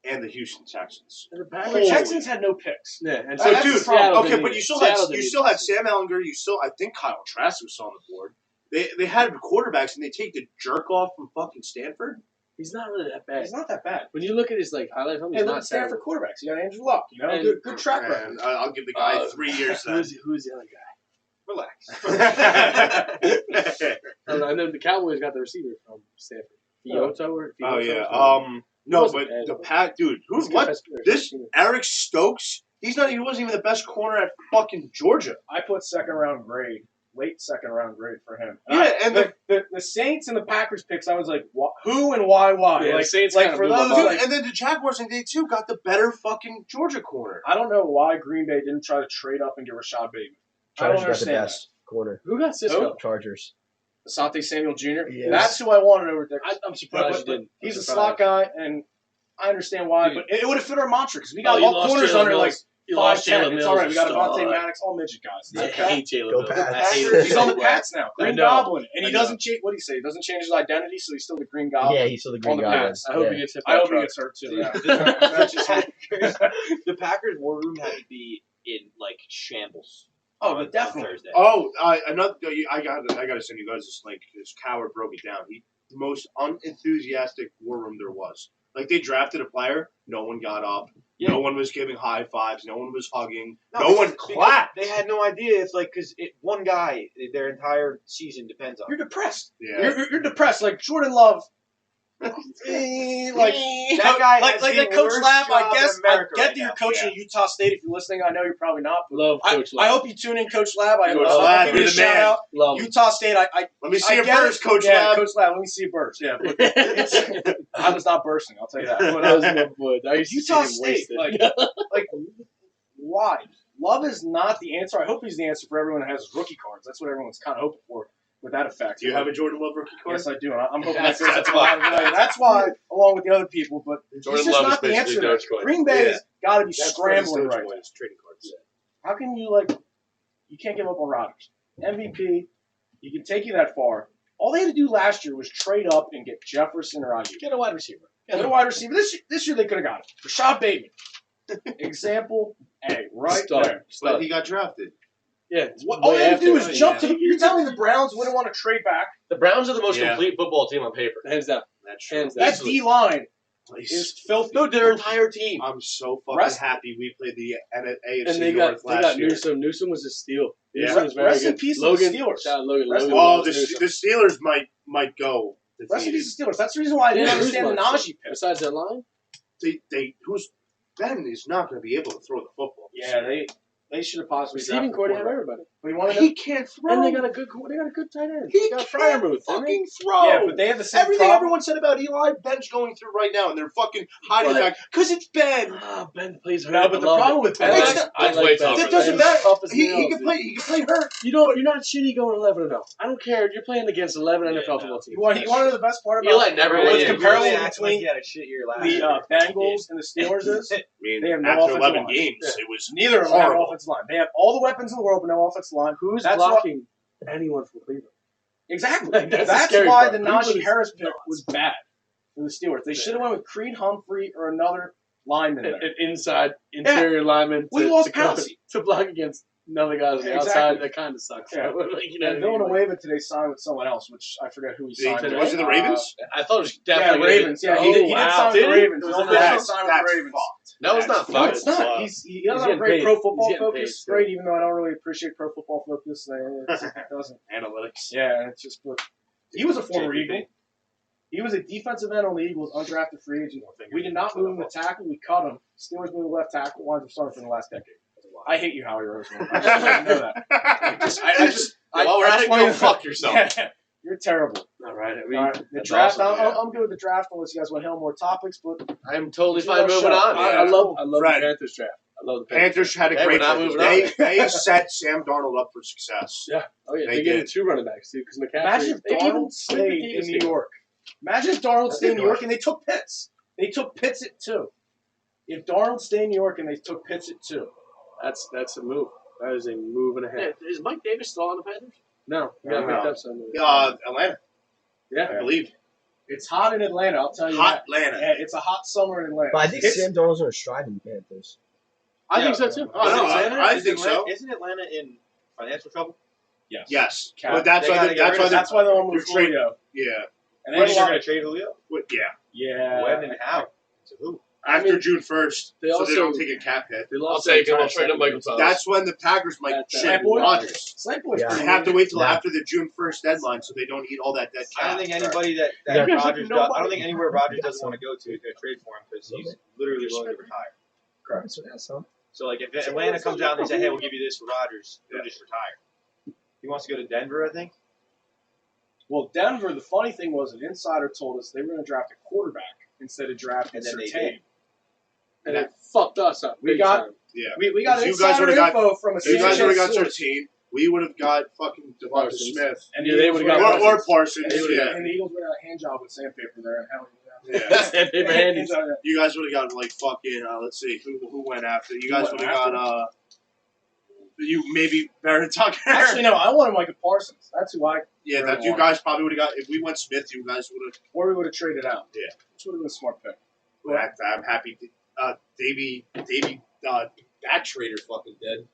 and the Houston Texans. The The Texans had no picks. Yeah, and So, that's dude, the problem. okay, but you still had Sam Ellinger. I think Kyle Trask was still on the board. They had quarterbacks, and they take the jerk off from fucking Stanford. He's not really that bad. It's not that bad. When you look at his like highlight film, he's Hey, look not at Stanford terrible. quarterbacks. You got Andrew Luck. You know, And- good track record. And I'll give the guy 3 years. Who's the other guy? Relax. And then the Cowboys got the receiver from Stanford. Fiota or Oh Fiota yeah. or No, wasn't but bad. the Pat dude. He's What? good This receiver. Eric Stokes? He wasn't even the best corner at fucking Georgia. I put second round grade, late second round grade for him. Yeah, and the Saints and the Packers picks, I was like, who and why? Yeah, the like Saints like kinda for blew my those, mind. like, and then the Jaguars in day 2 got the better fucking Georgia corner. I don't know why Green Bay didn't try to trade up and get Rashad Bateman. I don't Chargers got the understand best corner. Who got Cisco? Chargers. Asante Samuel Jr. Yes. That's who I wanted over there. I'm surprised you But didn't. he's I'm a surprised. slot guy, and I understand why. Dude. But it would have fit our mantra because we got you all lost corners Jalen under like Mills. You lost 5'10". Jalen It's Mills. all right. We got Star. Devontae Maddox, all midget guys. It's I okay. hate Jalen Go Mills. Pats. I hate him He's so on the bad. Pats now. Green know. Goblin, and I he know. doesn't change. What do you say? He doesn't change his identity, so he's still the Green Goblin. Yeah, he's still the Green On the Goblin. Pats. I hope Yeah. he gets hit by I a hope he truck. gets hurt too. Dude, Yeah. That's just the Packers war room had to be in like shambles. Oh, on but definitely. Thursday. Oh, another. I gotta send you guys this link. This coward broke it down. The most unenthusiastic war room there was. Like they drafted a player, no one got up, no one was giving high fives, no one was hugging, no one because clapped. They had no idea. It's like because one guy, their entire season depends on. You're depressed. Yeah. You're depressed. Like Jordan Love. like That guy like has like the Coach worst Lab. I job in guess America I get right that you're now. coaching at Utah State. If you're listening, I know you're probably not. But Love Coach I Lab. hope you tune in, Coach Lab. I Coach I'll Lab, give you you're a the shout man. out. Love him. Utah State. I Let me see I your get burst, it. Coach Yeah, Lab. Coach Lab. Let me see your burst. Yeah, but I was not bursting. I'll tell you that. But That was my boy. I used to Utah see him State, wasted. like why? Love is not the answer. I hope he's the answer for everyone that has his rookie cards. That's what everyone's kind of hoping for with that effect. Do you have a Jordan Love rookie card? Yes, I do. I'm hoping That's- that goes that's up a lot of why. value. That's why, along with the other people, but Jordan he's just Love not is the answer. basically there. Dogecoin. Green Bay has got to be That's scrambling right now. Dogecoin is trading cards. How can you you can't give up on Rodgers. MVP, he can take you that far. All they had to do last year was trade up and get Jefferson or Ayuk. Get a wide receiver. Get a wide receiver. This year they could have got it. Rashad Bateman. Example A, right Stud. there. But he got drafted. Yeah. All way they had to do after. was jump to the. You're telling me the Browns wouldn't want to trade back? The Browns are the most Yeah. complete football team on paper. Hands down. That's true. Hands down. That D line Please. is filthy. No, their entire team. I'm so fucking Rest- happy we played the AFC And they North got last year. Newsom. Newsom was a steal. Yeah. Newsom was very Rest in good. peace to the Logan, Steelers. Shout out Logan. Rest in Logan Oh, loves the Newsom. Steelers might go. Rest in defeated. peace to Steelers. That's the reason why I didn't Yeah, understand the who's Najee pick. Besides that line, Ben is not going to be able to throw the football. Yeah, they should have possibly receiving drafted core a have quarterback. everybody. But you want to know? He can't throw. And they got a good tight end. He They got can't Fryermuth, didn't they? fucking throw. Yeah, but they have the same Everything problem. everyone said about Eli, Ben's going through right now, and they're fucking hiding But- back because it's Ben. Ah, Ben plays hurt. No, but the I love problem it. with Ben I is- like- I Ben's like way Ben. tougher That doesn't Ben's matter. tough as He nails, can dude. play hurt. You're not shitty going 11-0. I don't care. You're playing against 11 NFL football teams. You want to know the best part about Eli never what's wins. Yeah, comparable really acting like between he had a shit year last the year. Bengals and the Steelers is I mean, They have no after offensive 11 line. games, Yeah. it was neither of them have an horrible. offensive line. They have all the weapons in the world, but no offensive line. Who's That's blocking anyone from Cleveland? Exactly. Like, that's That's the scary why part. the Cleveland Najee is Harris pick nuts. was bad for the Steelers. They should have went with Creed Humphrey or another lineman there. An inside interior lineman We to, lost to, cover- Pouncey. to block against another guys on the Yeah, outside. exactly. That kind of sucks. Yeah. Like, you know And what I mean? Villanueva today signed with someone else, which I forget who he signed with. Was it the Ravens? I thought it was Yeah, definitely Ravens. Yeah, Oh, he did wow. sign with Did the he? Ravens. It was He an officially official signed with the That's Ravens. fucked. That was not No, fun. it's not. He He's doesn't have getting great paid. pro He's football getting focus. paid It's still. great, even though I don't really appreciate pro football focus. It doesn't. Analytics. Yeah, it's just. But he was a former JPP. Eagle. He was a defensive end on the Eagles, undrafted free agent. We did not move him to tackle. We cut him. Steelers moved left tackle. Winds up starting for the last decade. I hate you, Howie Roseman. I just want you to know that. While we're I at just it, want go you to- fuck yourself. Yeah, you're terrible. All right. All right, the that's draft. awesome, I'm good with the draft unless you guys want to hear more topics. But I'm totally You fine know, moving shut on. up. I love Fred. the Panthers draft. I love the Panthers had a Hey, great we're not focus. moving They set Sam Darnold up for success. Yeah. Oh yeah. They They gave him did. 2 running backs too because McCaffrey. imagine if they even Darnold split the stayed in Davis New deal. York. Imagine if Darnold That's stayed in a New good York and they took Pitts. They took Pitts at 2. If Darnold stayed in New York and they took Pitts at 2. That's a move. That is a move and a half. Yeah, is Mike Davis still on the Panthers? No, he got No. picked up somewhere. Atlanta, Yeah. I believe. It's hot in Atlanta, I'll tell you Hot that. Atlanta. Yeah, it's a hot summer in Atlanta. But I think It's- Sam Darnold's going to stride in the Panthers. I think so too. Oh, no, I Is think so. Atlanta- Isn't Atlanta in financial trouble? Yes. Yes, Cap. but that's They why. gotta get rid of- That's why they're on they're with Julio. Yeah. And When then are a you lot- going to trade Julio? Yeah. Yeah. When and how? To who? After June 1st, they so also- they don't take a cap hit. They I'll lost take him. their I'll trade him entire Michael second. Thomas. That's when the Packers might That's ship Boy. Rodgers. Slate Boy's Yeah. pretty They have to good. wait till Yeah. after the June 1st deadline, so they don't eat all that dead cap. I don't think anybody that Yeah. Rodgers does. I Nobody. don't think anywhere Rodgers doesn't want to go to is going to trade for him because he's literally willing to retire. Correct. So that's some. So like if Atlanta comes out and they say, "Hey, we'll give you this for Rodgers," he'll just retire. He wants to go to Denver, I think. Well, Denver, the funny thing was an insider told us they were going to draft a quarterback instead of drafting And then they Surtain. did. And it fucked us up. We big got- time. Yeah. We got If you insider guys would've got- info from a If you guys would have got source. 13, we would have got fucking Devonta Parsons. Smith. And Yeah, they would've got Parsons. Or Parsons. And they would've got- Yeah. and the Eagles would have got a hand job with sandpaper there. And how Yeah. Sandpaper handies. You guys would have got like fucking. Let's see who went after. You guys Who would went have got you maybe Baron Tucker. Actually, no, I wanted Micah Parsons. That's who I. yeah, Baron that you wanted. guys probably would have got. If we went Smith, you guys would have. Or we would have traded out. Yeah. Which would have been a smart pick. I'm happy. Davey, that trader fucking dead.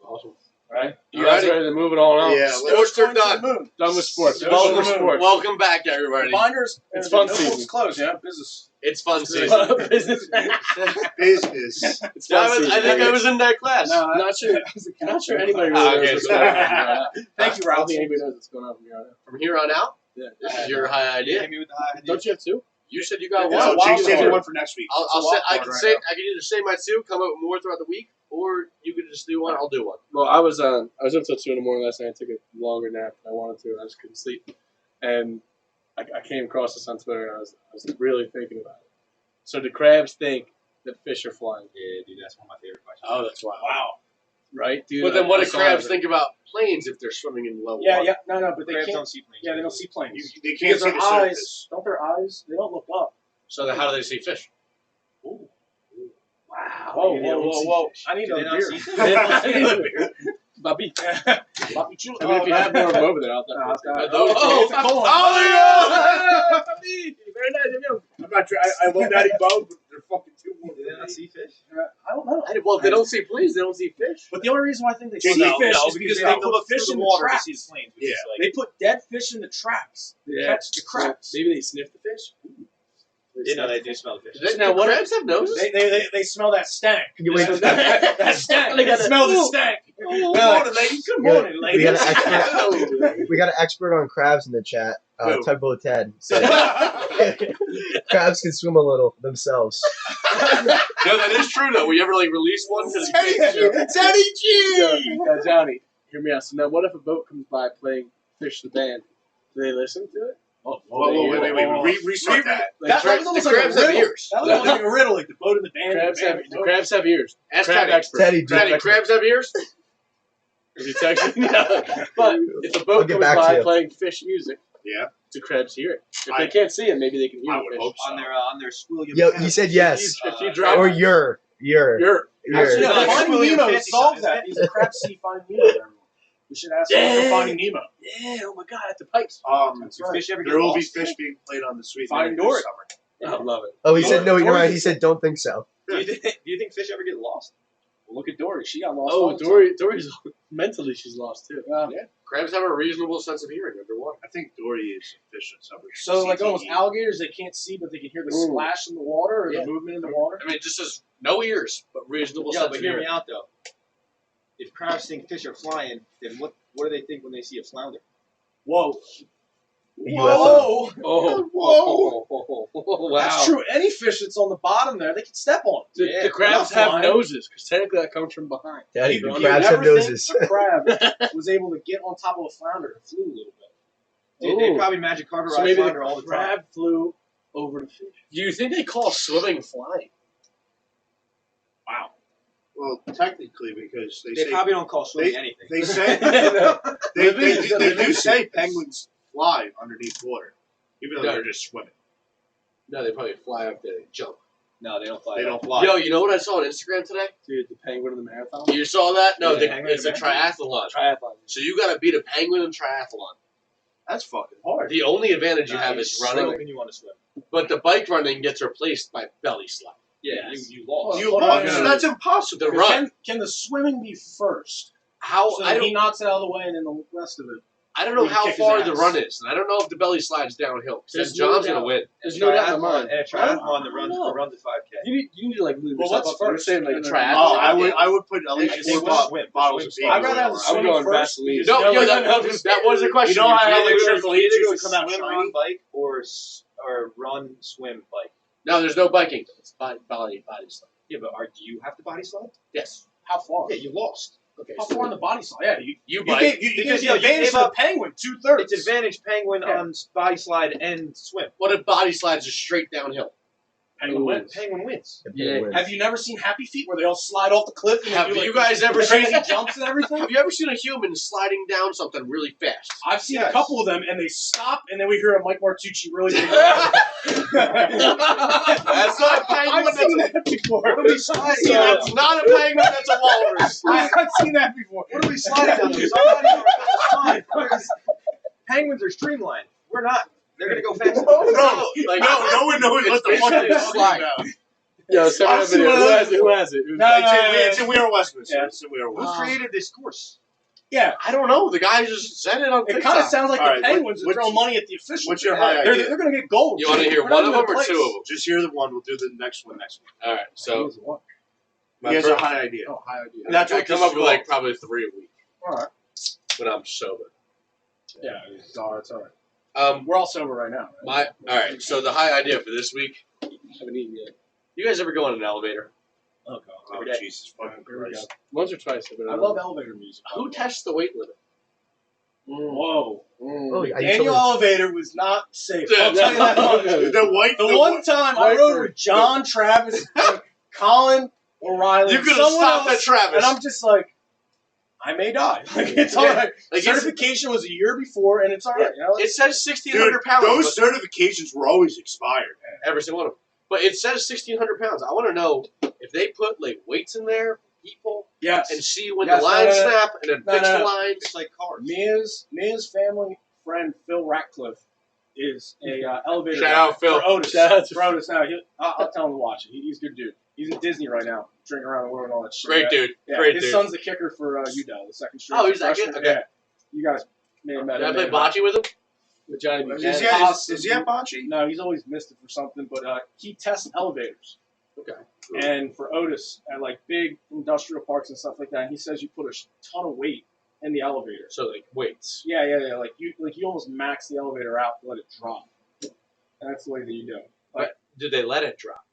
Awesome. Right? You guys ready to move it on out? Yeah, Sports are done. Done with sports. Welcome Done with to sports. Welcome back, everybody. Binders. It's the fun notebooks season. closed. Yeah, business. It's fun season. Business. Business. It's Yeah, fun season. I think I was in that class. No, Not sure. that was a Not sure anybody Ah, really okay, knows what's so- going on from here on out. Thank you, I don't Ralph. think anybody knows what's going on from here on out. From here on out, Yeah. this is your high idea. Hit me with the high idea. Don't you have 2? You said you got It's one. a So wild Jake saved card. one for next week. I'll It's a say wild I card can right say now. I can either say my 2, come up with more throughout the week, or you can just do one. I'll do one. Well, I was up until 2 in the morning last night. I took a longer nap than I wanted to. I just couldn't sleep, and I came across this on Twitter. And I was really thinking about it. So do crabs think that fish are flying? Yeah, dude, that's one of my favorite questions. Oh, that's wild. Wow. right, dude? But then what I do saw crabs that. think about planes if they're swimming in low Yeah, water? yeah, no, but they Crabs can't. don't see planes. Yeah, they don't see planes. They can't Because see their the eyes, surface. don't their eyes? They don't look up. So then how do they see fish? Wow. Maybe they don't see fish. I need Do they another not beer. see I need another beer. Bobby. Papi chulo. I mean, if you have more of them over there, I'll No, it's definitely. not- Those- oh, it's a cold one. Very nice of you. I'm not sure. I love Natty Bones, but they're fucking too warm. Do they not see fish? I don't know. Well, they don't see planes. They don't see fish. But the only reason why I think they Well, see no, fish no, is because they they don't put look fish through in the the water to traps. see the planes. Which Yeah. is like, They put dead fish in the traps. to Yeah. catch the crabs. Maybe they sniff the fish. you know, they do smell the fish. Now, what crabs have noses? They smell that stank. You wait, that stank. They They gotta- smell the stank. Good morning, ladies. Good morning, we ladies. got an expert. We got an expert on crabs in the chat. Who? Tugboat Ted. Said, crabs can swim a little themselves. No, that is true though. We ever release one? Teddy G. Johnny, hear me out. So now, what if a boat comes by playing Fish the Band? Do they listen to it? Whoa, wait. Restart that. That was almost like a crabs have riddle. ears. That was almost like a riddle, like the boat in the band. The crabs have ears. Ask Crab Teddy. expert. Teddy, do Teddy, crabs have ears? Is he texting? No. But if a I'll boat get comes back to by you. playing fish music, Yeah. do crabs hear it? If I- they can't see it, maybe they can hear I the would fish. hope so. on their Swilliam. Yo, he said yes. If you drop Or you're. You're Actually, No, no, it's Finding William Nemo Fancy solves size, that. He's a crab sea Finding Nemo. We should ask him for Finding Nemo. yeah, oh my god, at the pipes. Do fish ever get There will be lost? fish being played on the Sweet Finding Menu Dory. this summer. I love it. Oh, he said no. You're Dory- right. He said don't think so. Do you think fish ever get lost? Look at Dory. She got lost. Oh, all the time. Dory's mentally she's lost too. Crabs have a reasonable sense of hearing underwater. I think Dory is a fish that's up. So, like almost alligators, they can't see, but they can hear the Ooh. splash in the water or Yeah. the movement in the water. I mean, it just says no ears, but reasonable Yeah, sense but of hear me hearing. out though. If crabs think fish are flying, then what do they think when they see a flounder? Whoa. UFO. Oh, wow. That's true. Any fish that's on the bottom there, they can step on. The, the crabs they're not have flying. noses because technically that comes from behind. Daddy, You crabs have never think noses. a crab was able to get on top of a flounder and flew a little bit. Dude, they Ooh. probably magic carpet So ride maybe flounder all the the time. crab flew over the fish. Do you think they call swimming flying? Wow. Well, technically, because they They say probably don't call swimming anything. they say they do say penguins fly underneath water, even though No. they're just swimming. No, they probably fly up there and jump. No, they don't fly. They at all. don't fly. Yo, you know what I saw on Instagram today? Dude, the penguin in the marathon. You saw that? No, Yeah, penguin it's a event. triathlon. Triathlon. So you got to beat a penguin in triathlon. That's fucking hard. The only advantage you Nah, have you're is running, swimming and you want to swim. but the bike running gets replaced by belly slide. Yeah, Yes. you lost. You Hold on, lost. no, That's impossible. The run. Can the swimming be first? How So I that he don't knocks it out of the way and then the rest of it. I don't know we how kick his far the ass. run is, and I don't know if the belly slides downhill. There's Because John's no gonna doubt. win. There's no doubt in my mind. And a triathlon that runs I don't know. the 5K. You need to like lube Well, yourself what's up. You're first? saying like The a triathlon. Oh, I would put at least They 4 will swim. bottles of Swim beer. I'd rather have a I'm swimming going first. Vaseline. because No, you know that was the question. You know how I It's have either a go- Triple H used to come out swim, shiny? run, bike, or run, swim, bike. No, there's no biking. It's body slide. Yeah, but do you have to body slide? Yes. How far? Yeah, you lost. Okay. How far on the body slide? Yeah, you You you bike. gave you Because, gave yo, the you advantage gave to the up- penguin 2/3. It's advantage penguin Yeah. on body slide and swim. What if body slides are straight downhill? Penguin wins. Penguin wins. Yeah. Have you never seen Happy Feet where they all slide off the cliff and Have they do, like, you guys ever crazy seen? jumps and everything? Have you ever seen a human sliding down something really fast? I've seen a Yes. couple of them, and they stop, and then we hear a Mike Martucci really big. That's not a penguin. I've seen that before. What are we sliding So down? that's not a penguin. That's a walrus. I've seen that before. What are we sliding down? Somebody or slide. Penguins are streamlined. We're not. They're gonna go faster. Like, No one knows what the fuck basically they're a talking slide. about. Yo, send me I've that seen video. one of Who those has it? Who has it? No, It's in Weir Westminster. Yeah. It's in Weir Who Westminster. created this course? Yeah, I don't know. The guy just said it on it TikTok. kind of sounds like All the right, Penguins are what's- throwing money at the officials. what's your high they're, idea? they're going to get gold. You want to hear We're one not of them even or in two place. of them? Just hear the one. We'll do the next one next week. All right. So He has a high idea. Oh, high idea. That's I what come this up is with like called. probably 3 a week All right. when I'm sober. Yeah, it's all right. We're all sober right now. Right? All right. So the high idea for this week. Haven't eaten yet. You guys ever go on an elevator? Oh, God. Oh, Every day. Jesus fucking Here we Christ. Once or twice. I love elevator music. Who tests the weight limit? Whoa. Oh, yeah, Daniel Elevator was not safe. Yeah. I'll tell you that much. The white. The one time I rode with John, Travis, Colin, O'Reilly, You could have someone stopped else, at Travis. and I'm just like, I may die. Like, it's all right. Like, Certification was a year before, and it's all right. You know? it says Dude, 1,600 pounds. those certifications were always expired. Every single one of them. But it says 1,600 pounds. I want to know if they put like weights in there, people, Yes. and see when Yes, the lines no. snap, and then No, fix no, the no. lines. It's like cars. Mia's family friend Phil Ratcliffe is a elevator Shout guy out, Phil. for Otis. Shout out to for Otis. Now I'll tell him to watch it. He's a good dude. He's in Disney right now, drinking around the world and all that shit. Great dude. Yeah, Great his dude. son's the kicker for UW, the second string. Oh, he's that freshman. good? Okay. Yeah. You guys may have met Did I him. play may have bocce with him? with Johnny Is Buchanan. he Is Possibly. he at bocce? No, he's always missed it for something, but he tests elevators. Okay. And for Otis, at like big industrial parks and stuff like that, he says you put a ton of weight in the elevator. So like weights. Yeah. Like you almost max the elevator out to let it drop. And that's the way that you do it. But did they let it drop?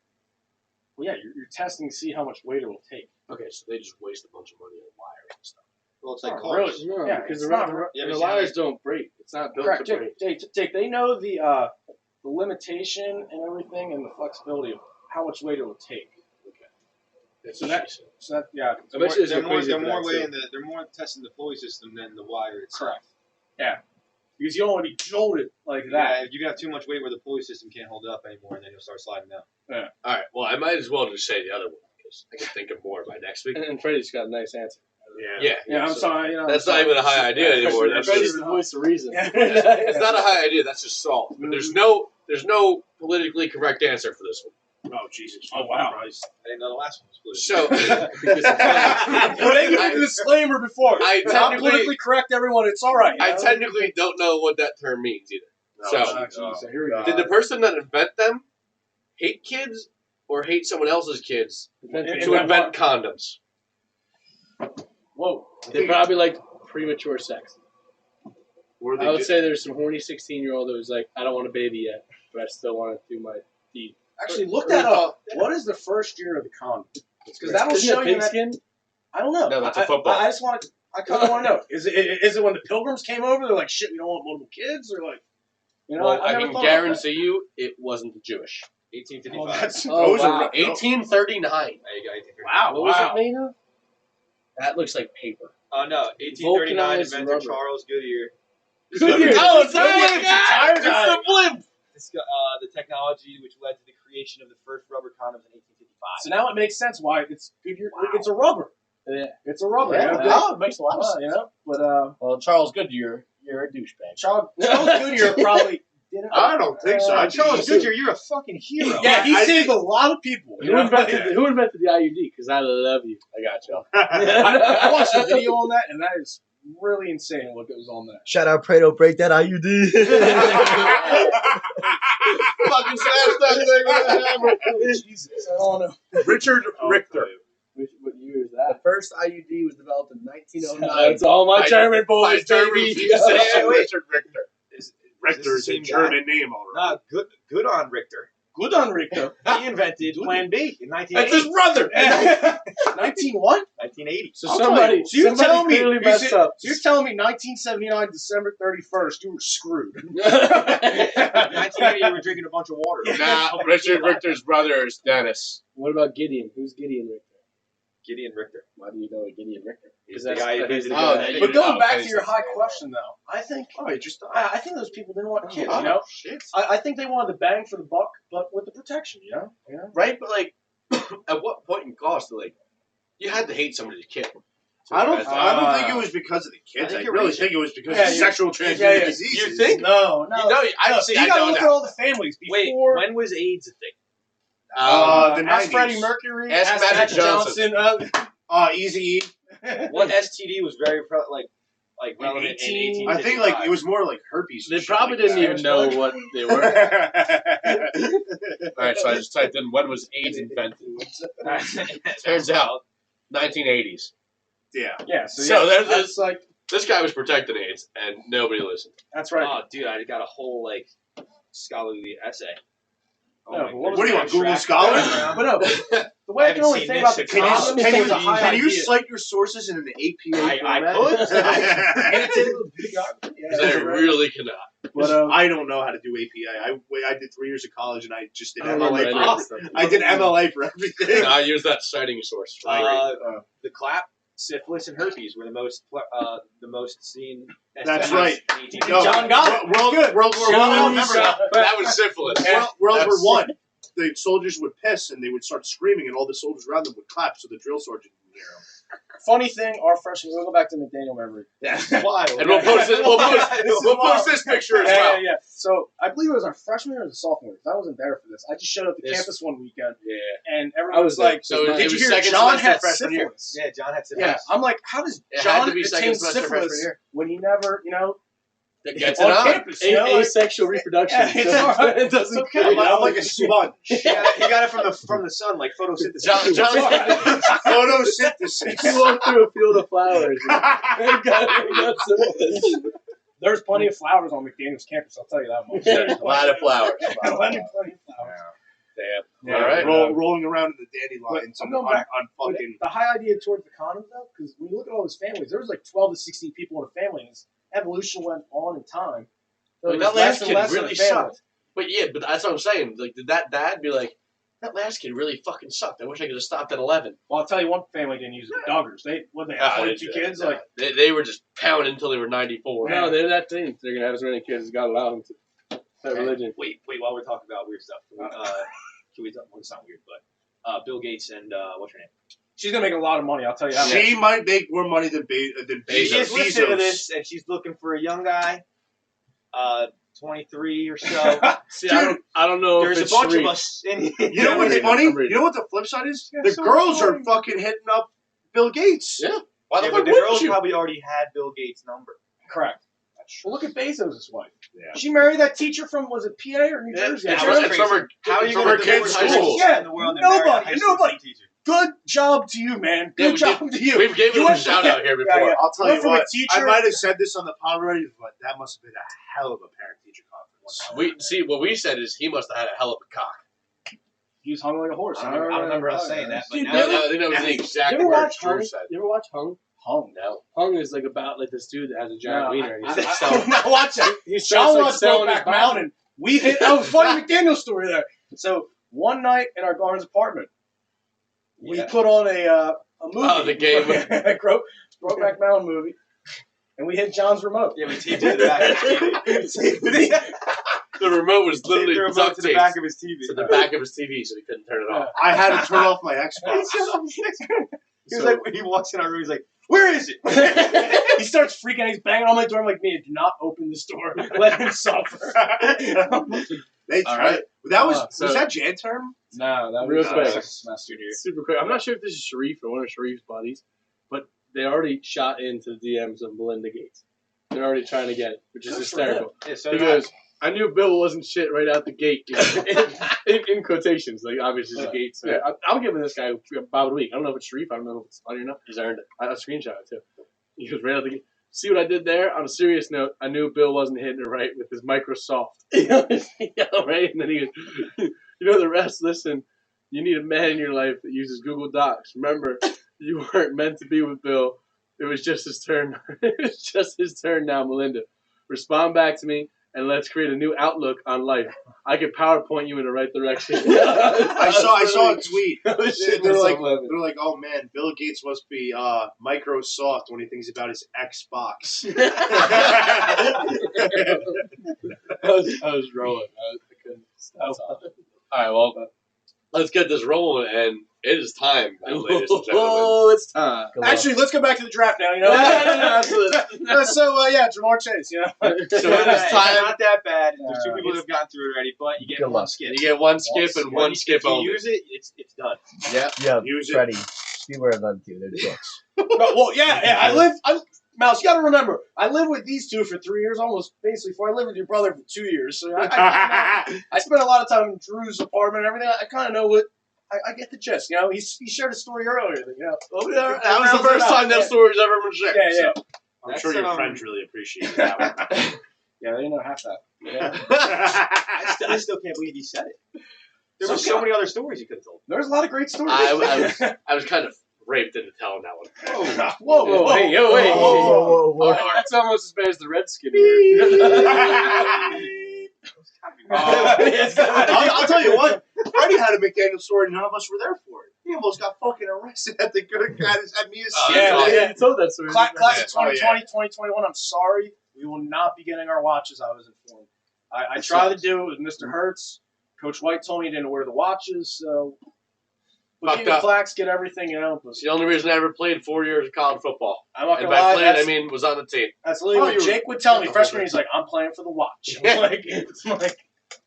Well, yeah, you're testing to see how much weight it will take. Okay, so they just waste a bunch of money on wires and stuff. Well, it's like Oh, cars. really? No, Yeah, because it's the, not- Yeah, the but wires don't break. It's not built Correct. to break. Jake, they know the limitation and everything and the flexibility of how much weight it will take. That's So what that- she said. So that, yeah. I bet you there's They're a more, crazy they're for more that, weighing too. they're more testing the pulley system than the wire itself. Correct. Yeah. Because you don't want to be jolted like Yeah, that. if you got too much weight where the pulley system can't hold it up anymore, and then you'll start sliding down. All right. Well, I might as well just say the other one because I can think of more by next week. And Freddie's got a nice answer. Yeah. Yeah, I'm so sorry. You know, That's I'm not sorry. even a high idea anymore. That's Freddie's just, the voice of reason. Yeah. it's not a high idea. That's just salt. But there's no politically correct answer for this one. Oh Jesus! Oh, wow. Christ. I didn't know the last one was political. So Well, they gave you the disclaimer before. I Not technically- politically correct everyone. It's all right. I you know? technically don't know what that term means either. So So here we go. did the person that invent them hate kids or hate someone else's kids Invented- to invent condoms? Whoa. They probably like premature sex. Were I would say there's some horny 16-year-old that was like, I don't want a baby yet, but I still want to do my deed. Actually, look that up. What is the first year of the condom? Because that'll Isn't show it you that. pigskin? I don't know. No, that's a football. I just want to. I kind of want to know. Is it when the Pilgrims came over? They're like, shit, we don't want multiple kids, or like, you know? Well, I never can thought about guarantee you it wasn't Jewish. that. 1855. Well, that's, Oh, those wow. are 1839. There you go. 1839. wow. What was wow. it made of? That looks like paper. No, 1839 Vulcanized inventor rubber. Charles Goodyear. Goodyear. Oh, it's Goodyear. tire It's the blimp. The technology which led to the creation of the first rubber condoms in 1855. So now it makes sense why it's Goodyear. Wow. It's a rubber. Yeah. It's a rubber. Yeah, you know? wow, it makes a lot of sense. You know? But Well, Charles Goodyear, you're a douchebag. Charles Goodyear probably didn't. I don't think so. I Charles Goodyear, you're a fucking hero. Yeah, he I saved a lot of people. you Who know? invented the IUD? Because I love you. I got you. I watched a video on that, and that is really insane what goes on there. Shout out Prado, break that IUD. Fucking smash that thing with a hammer. Jesus, I don't know. Richard Richter. What year is that? The first IUD was developed in 1909. That's all my By- German By boys, German baby. physician wait. Richard Richter. Richter is a German name, all right. Good on Richter. Good on Rico. He invented Plan B in That's 1980. his brother. 19 what? 1980. So I'll somebody, tell you. So you're somebody telling me clearly you messed said- up. So you're telling me 1979, December 31st, you were screwed. 1980, you were drinking a bunch of water. Nah, Richard Richter's brother is Dennis. What about Gideon? Who's Gideon Richter? Gideon Richter. Why do you know Gideon Richter? He's Because the guy who invented Oh, the But going back to Dennis your is high the- question, though, I think I think those people didn't want kids. Oh, You know, shit. I think they wanted the bang for the buck, but with the protection. You know. Right, but like, at what point in cost, like, you had to hate somebody's kid. I don't think it was because of the kids. I really think it was because of sexual transmitted diseases. You think? No, no. You know, I see. You I gotta know look that. at all the families Wait, before. when was AIDS a thing? The ask 90s. Freddie Mercury, Ask ask Magic Magic Johnson. Easy E. What STD was very like relevant in 18 I think like it was more like herpes. They and shit probably like didn't even know what they were. All right, so I just typed in when was AIDS invented. Turns out, 1980s. Yeah. Yeah. So there's that's like This guy was protecting AIDS, and nobody listened. that's right. Oh, dude, I got a whole like scholarly essay. No, my but what goodness. What do you want, Google Track Scholar? background. But no, the way I can only think about the Can you- condom can is you- a high Can you idea. cite your sources in an APA I format? could. Because I really cannot. But, I don't know how to do APA. I did 3 years of college and I just did I don't remember MLA any for of everything. this stuff. I did MLA for everything. I use that citing source. The clap. syphilis and herpes were the most seen. That's STIs right. in 18. No, John got it. World War John One. Remember shot- That was syphilis. World War One. The soldiers would piss and they would start screaming, and all the soldiers around them would clap, so the drill sergeant would hear them. Funny thing, our freshman. We'll go back to McDaniel memory. That's wild. And we'll post this. We'll post this picture as well. Yeah. So I believe it was our freshman or the sophomore. I wasn't there for this. I just showed up to This- campus one weekend, Yeah. and everyone was there. like, So it "Did was you hear second John semester had freshman year. syphilis?" Yeah, John had syphilis. Yeah, I'm like, how does It had John to be second attain semester freshman syphilis year. when he never, That gets it on on. campus? You know, like, Asexual reproduction. Yeah, it's all right. It doesn't It's okay. count. I'm like a sponge. He got it from the sun, like photosynthesis. John, Photosynthesis. You walk through a field of flowers. And got syphilis. there's plenty of flowers on McDaniel's campus. I'll tell you that much. There's a lot of flowers. plenty of flowers. Damn. Yeah, All right. Rolling around in the dandelions I'm on, going on, back. on But fucking. the high idea towards the condom, though, because when you look at all those families, there was like 12 to 16 people in a family, and as evolution went on in time. there Like, was that last less and kid less in really a family. sucked. But yeah, but that's what I'm saying. Like, did that dad be like, that last kid really fucking sucked. I wish I could have stopped at 11. Well, I'll tell you, one family didn't use the Doggers. They have 22 kids. Like, They were just pounding until they were 94. No, they're that team. They're gonna have as many kids as God allow them to. That religion. Wait, while we're talking about weird stuff, can we talk, well, it's not weird, but Bill Gates and what's her name? she's gonna make a lot of money. I'll tell you that. She might make more money than She's Bezos. listening to this, and she's looking for a young guy, 23 or so. See, I don't know. There's if a it's bunch Sharif. of us in here. You know what's reading it. funny? I'm reading You know what the flip side is? Yeah, The so girls are funny. fucking hitting up Bill Gates. Yeah. Why the Yeah, fuck but the wouldn't girls you? probably already had Bill Gates' number. Correct. Well, look at Bezos' wife. Yeah. She married that teacher from, was it PA or New Jersey? It's I from- don't know. it's from her- How are you from going her to kids' high school. Yeah, in the world and marry a nobody, high school nobody. teacher? Good job to you, man. Yeah, Good we job to you. We've given You him a went shout from- out here before. Yeah, yeah. I'll tell Went you from what. a teacher. I might have said this on the pod already, but that must have been a hell of a parent-teacher conference. We see what we said is he must have had a hell of a cock. He was hung like a horse. I don't remember us saying that, but Dude, now No, you no, I think that was the you exact ever words watch Hung? Drew said. You ever watch Hung? Hung. No. Hung is like about like this dude that has a giant wiener. I, He's I'm not watching. he Sean starts like watched selling his Brokeback body. Mountain. We hit. Oh, funny McDaniel story there. So one night in our Garden's apartment, we Yeah. put on a movie. Oh, the game. Brokeback Mountain movie, and we hit John's remote. Yeah, we taped it to the back of his TV. The remote was literally Taped the remote duct to the taped back of his TV. to the back of his TV so he couldn't turn it off. I had to turn off my Xbox. He was like, when he walks in our room, he's like, "Where is it?" He starts freaking out. He's banging on my door. I'm like, "Mia, do not open this door. Let him suffer." They All tried. right. That was So- that Jan term? No, that Real was quick. semester. Super quick. I'm not sure if this is Sharif or one of Sharif's buddies, but they already shot into the DMs of Melinda Gates. They're already trying to get it, which is Good for hysterical. Yeah, so He goes, I knew Bill wasn't shit right out the gate. in quotations, like obviously the Gates. Yeah. I'm giving this guy Bob of the week. I don't know if it's Sharif. I don't know if it's funny or not. He's earned it. I screenshot it too. He goes right out the gate. See what I did there? On a serious note, I knew Bill wasn't hitting it right with his Microsoft. Yeah, right? And then he goes, you know the rest, listen, you need a man in your life that uses Google Docs. Remember, you weren't meant to be with Bill. It was just his turn. It was just his turn now, Melinda. Respond back to me, and let's create a new outlook on life. I can PowerPoint you in the right direction. I saw a tweet. Shit, They're that's like, so funny. oh man, Bill Gates must be Microsoft when he thinks about his Xbox. I was rolling. I couldn't stop. All right, well, let's get this rolling, and it is time, ladies and gentlemen. Oh, it's time. Actually, let's go back to the draft now. You know. Absolutely. So yeah, Jamar Chase. You know. So it is time. Not that bad. There's two people that have gone through it already, but you get Good one luck. skip. You get one skip and one If skip you only. use it, it's done. Yeah. Yeah, Use it. Freddie. Beware of them two. They're dicks. Well, yeah. Mouse, you got to remember, I lived with these two for 3 years, almost basically. Before I lived with your brother for 2 years, so I spent a lot of time in Drew's apartment and everything. I kind of know what. I get the gist. You know, he shared a story earlier. That, you know, Oh, yeah. That was the first time that story's ever been shared. Yeah. So. I'm sure your friends really appreciate that one. Yeah, they didn't know half that. Yeah. I still can't believe he said it. There were so many other stories you could have told. There's a lot of great stories. I was kind of raped into telling that one. Whoa, hey, yo, wait. Whoa. That's almost as bad as the Redskin. I'll tell you what. Freddie had a McDaniel story. None of us were there for it. He almost got fucking arrested at the good guy at Mia's. Oh, Yeah, that's Yeah, you told that story. Class Yeah. of 2020, 2021, I'm sorry. We will not be getting our watches, I was informed. I tried to do it with Mr. Hertz. Coach White told me he didn't wear the watches, so we'll Fucked get your up. plaques, get everything, but It's the only reason I ever played 4 years of college football. I'm not And going to by lie, playing, I that's, mean was on the team. that's literally Oh, what you were- Jake would tell me freshman year. He's like, I'm playing for the watch. I'm like,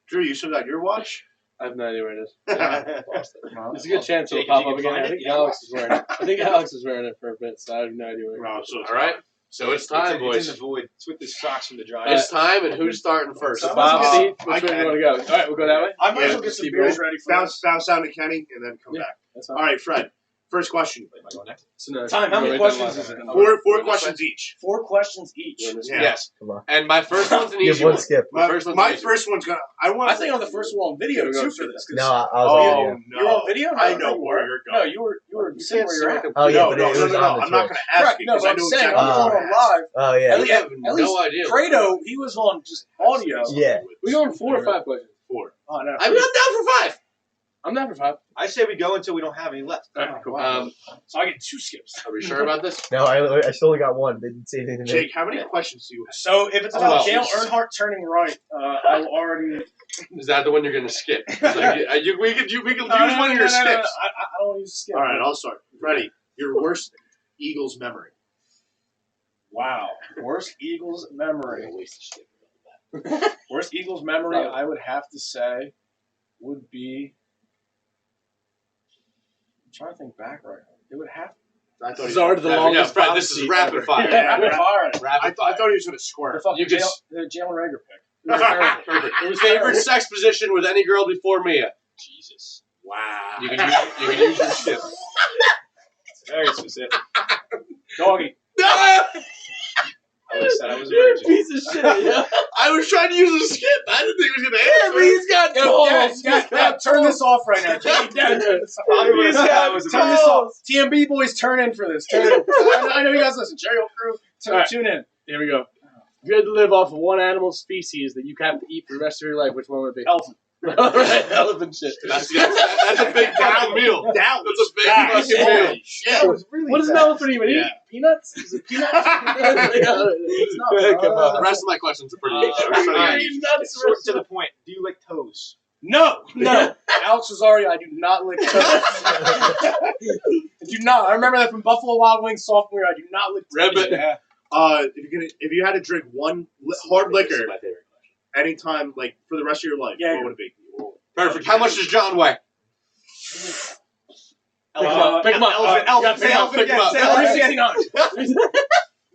Drew, you still got your watch? I have no idea where it is. Lost it. There's a good chance it'll Jake, pop if you up can again. find I it, think you got Alex is wearing it. I think Alex is wearing it for a bit, so I have no idea where it is. No, so All right. So it's time, It's boys. in the void. It's with the socks from the dry. It's time, and who's starting first? So Bob, Uh, Steve, I which way do can. you want to go? All right, we'll go that way. I might as well Yeah, get some keep beers going. ready for bounce down to Kenny and then come Yeah. back. That's All right, Fred. First question. Wait, am I going next? So no, Time, how many you wanna questions write is that it? one? Four This questions each. 4 questions each. You want this Yeah. Yes. Come on. And my first one's an You have easy one one. skip. My first one's My an easy first one's gonna. I want. I think I'm the first one on video Here we go. too for this. 'cause- No, I was Oh on video. no! You were on video? I No, know you where weren't. you're No, going. you were You sitting can't where you're at. Oh yeah, no, but no, it no, was no, on no. the I'm not Twitch. gonna ask Correct. you No, because but I I'm know saying exactly I'm what going you're on live. Oh yeah. At least, I have at least no idea. Fredo, he was on just audio. Yeah. We going 4 or 5 questions? Four. Oh, no. I'm down for 5. I'm down for 5. I say we go until we don't have any left. All right, cool. Wow. So I get 2 skips. Are we sure about this? No, I still only got one. They didn't say anything to me. Jake, how many questions do you have? So if it's Oh, about well. Dale Earnhardt turning right, I will already. Is that the one you're going to skip? Like, we could use one of your skips. I don't want to use a skip. All right, I'll start. Freddie, your worst Eagles memory. Wow. Worst Eagles memory. Worst Eagles memory, I would have to say, would be. I'm trying to think back right now. It would have. I thought This is he was already the Yeah, longest. Fred, this is prophecy rapid ever. fire. Yeah, Rapid fire. Rapid I fire. thought he was gonna The square. fucking You could Jalen Rager pick. It was terrible. Perfect. It was favorite sex position with any girl before Mia. Jesus. Wow. You can use your skip. Very specific. Doggy. I would have said I was a virgin. Piece of shit. Yeah. I was trying to use a skip. I didn't think he was going to answer. He's got Dad, turn this off right now. Dad, turn this off. Probably would have said I was a Turn this virgin. off. TMB boys, turn in for this. Turn in. I know you guys listen. Cherry Hill Crew, tune in. Here we go. If you had to live off of one animal species that you have to eat for the rest of your life, which one would it be? Elephant. All right, elephant shit. That's a big fucking meal. That That's was a big fast. fucking meal. Holy shit. That was really What does an fast. elephant even eat? Yeah. Peanuts? Is it peanuts? It's not. Come on. The rest of my questions are pretty easy. Uh, I'm sure alright. they're easy. Nuts. Short to the point. Do you lick toes? No. Alex Rosario, I do not lick toes. I do not. I remember that from Buffalo Wild Wings sophomore year. I do not lick toes. Ribbit. Yeah. If you had to drink one hard This is liquor my favorite question. anytime, like for the rest of your life, Yeah. what would it be? Perfect. How much does John weigh? Pick him up. Pick him up. Elephant, You gotta elephant, pick him up. elephant, Pick him up. yes, 369.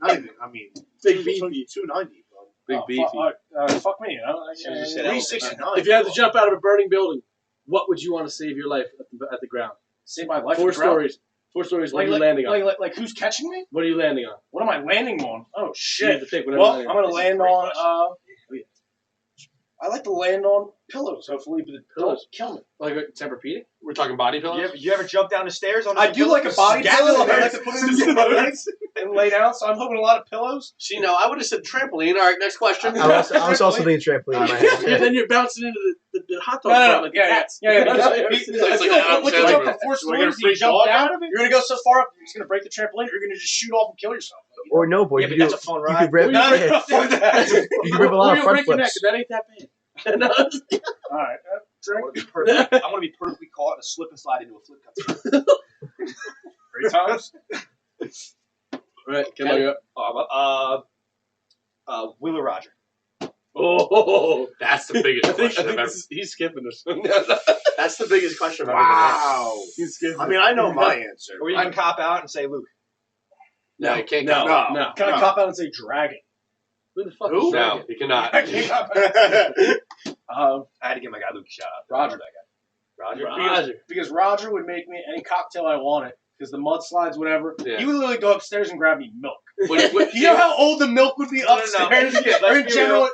Not even. I mean, Big beefy. 290, bro. Big Oh, beefy. fuck me. Should've just said 369. If you had to jump out of a burning building, what would you want to save your life at the ground? Save my life. 4 at the ground. stories. 4 stories. What are you landing on? Like who's catching me? What are you landing on? What am I landing on? Oh You have shit. to think. Whatever Well, you're I'm landing gonna on. land on. I like to land on pillows, hopefully, but Pillows? don't kill me. Like a Tempur-Pedic? We're talking body pillows? You ever jump down the stairs on? I do like a body pillow. I like to put it into my Scandalous. legs and lay down. So I'm hoping a lot of pillows. See, no, I would have said trampoline. All right, next question. I was also thinking trampoline in my head. And then you're bouncing into the hot dog No, front no, like yeah, the cats. yeah. It's like Adam What you Sandler. jump from 4 We're gonna stories, you freak jump dog down. out of it? You're gonna go so far up, you're just gonna break the trampoline. Or you're gonna just shoot off and kill yourself. Or no, boy. Yeah, you but could that's a fun you ride. could rip, No, no, fuck that. you could rip a lot Or of you'll front break your neck, flips. and that ain't that bad. No. All right, I drink. want to be perfect. I want to be perfectly caught in a slip and slide into a flip cup. Great times. Right, come on, go. Will or Roger? Oh, That's the biggest I think question I've ever. he's skipping this. That's the biggest question I've ever asked. Wow. He's skipping. I mean, I know my answer. Or you can cop out and say Luke. No, you can't No, go. no. Can I cop out and say dragon? Who the fuck Who? is No, Dragon? you cannot. I can't cop out. I had to give my guy Luke a shout out. Roger. Roger. Roger. Because Roger would make me any cocktail I wanted. Because the mudslides, whatever. Yeah. He would literally go upstairs and grab me milk. What- You know how old the milk would be No, no, no. upstairs? Yeah, Or in let's be general, real.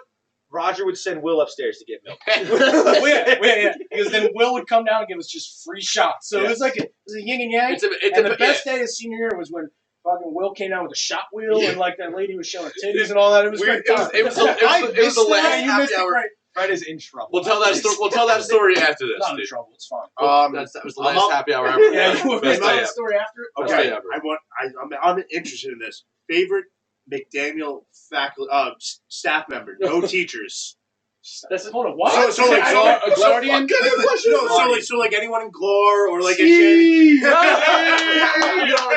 Roger would send Will upstairs to get milk. yeah. Because then Will would come down and give us just free shots. So it was like it was a yin and yang. It's a, And the best day of senior year was when fucking Will came down with a shot wheel and like that lady was showing her titties and all that. It was great. It was the I last missed that. happy You hour. missed it great. Fred is in trouble. We'll tell that story. We'll tell that story after this. Not in Dude. trouble. It's fine. That was the I'm last up. happy hour ever. Yeah, you want to Best tell day the ever. story after? Best Okay, day ever. I'm interested in this. Favorite McDaniel faculty, staff member, no teachers. That's hold on. What? So like, a guardian. so like anyone in Glore or like a Gee. Shannon.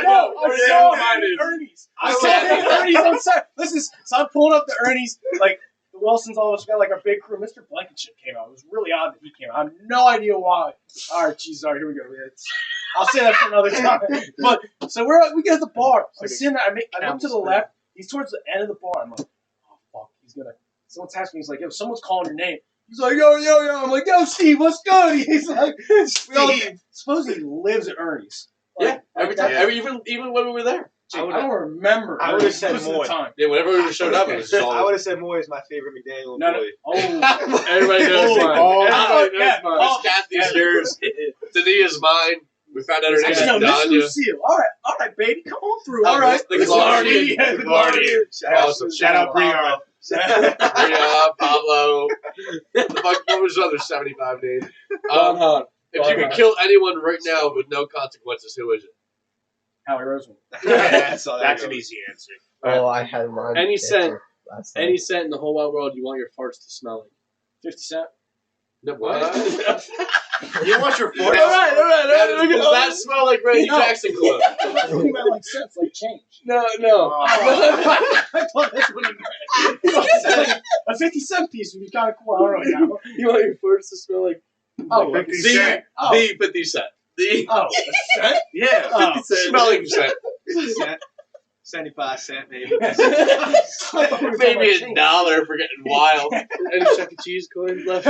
No, I saw him in Ernie's. I saw him in Ernie's on set. Listen, so I'm pulling up the Ernie's, like, the Wilsons always got like our big crew. Mr. Blankenship came out. It was really odd that he came out. I have no idea why. All right, geez, all right, here we go. I'll say that for another time. But so we get at the bar. I'm sitting there. I look to the left. He's towards the end of the bar. I'm like, oh fuck, he's gonna. Someone texts me. He's like, yo, someone's calling your name. He's like, yo. I'm like, yo, Steve, what's good? He's like, suppose he lives at Ernie's. Yeah, every time. Yeah. Even when we were there. I don't remember. I would've said most of the more. time. Yeah, whenever we showed up, it was just all. I would have said Moy is my favorite McDaniel No, no. employee. Oh, Everybody knows mine. Everybody knows mine. Oh, Kathy's yours. Denis is mine. We found out her name is actually, no, Miss Danya. Lucille. All right, baby, come on through. Oh, All right, the Guardian. Yeah, the Guardian. Awesome. Shout out Brianna. Maria, Pablo. What was his other 75 name? If you could kill anyone right now with no consequences, who is it? Howie Roseman. That's an easy answer. Oh, I had mine. Any scent. Last night. Any scent in the whole wide world you want your farts to smell like. 50 Cent. No, what? You want your All fourth? right. Does that smell like Randy No. Jackson clothes? He meant like cents, like change. No. I thought that's what he meant. A 50 cent piece would be kind of cool. I don't know. You want your farts to smell like. Oh, Like 50 The Cent. the 50 cent. The Oh, a cent? Yeah. Oh. smelling cent. 50 cent, 75 cent, maybe. Maybe $1 for getting wild. Any Chuck E. Cheese coins left?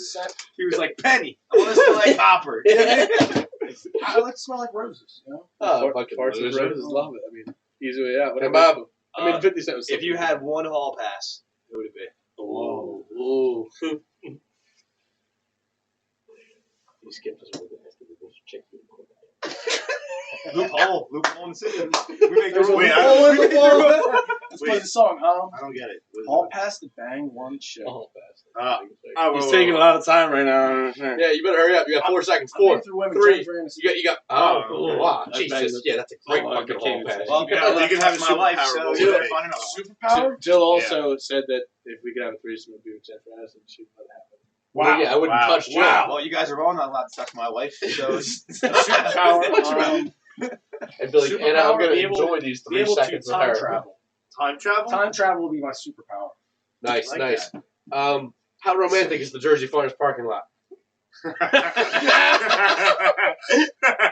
Cent. He was like, Penny. I want to smell like Hopper. I like to smell like roses, you know? Oh, fucking Farts and loser. roses love it. I mean, easy way out. Come up. I mean, 50 Cent was If you had one hall pass, who would it be? Whoa. Ooh. You skipped us over the chick. Loophole in the system. We make the There's a rules. loophole in the We make the rules. law. Let's play the song. I don't get it. All past the bang one shit. Oh, fast. He's taking a lot of time right now. Yeah, you better hurry up. You got 4 seconds. I'm 4, in through women, 3. Jennifer Aniston. You got. Oh, Oh, wow. that's Jesus. banging. Yeah, that's a great Oh, fucking I became hall pass. insane. Well, Yeah, you can have a my life, superpower, so but you we'll better take find another one. Superpower? Jill also said that if we could have a threesome, it would be with Jennifer Aniston. She'd let it happen. Well, yeah, I wouldn't Wow. touch Jill. Wow. Well, you guys are all not allowed to touch my wife, so Superpower. I'd be like, and I'm Superpower, going be to able- enjoy these Be 3 able to seconds with time her. travel. Time travel? Time travel will be my superpower. Nice, I like nice. How romantic is the Jersey Farms parking lot?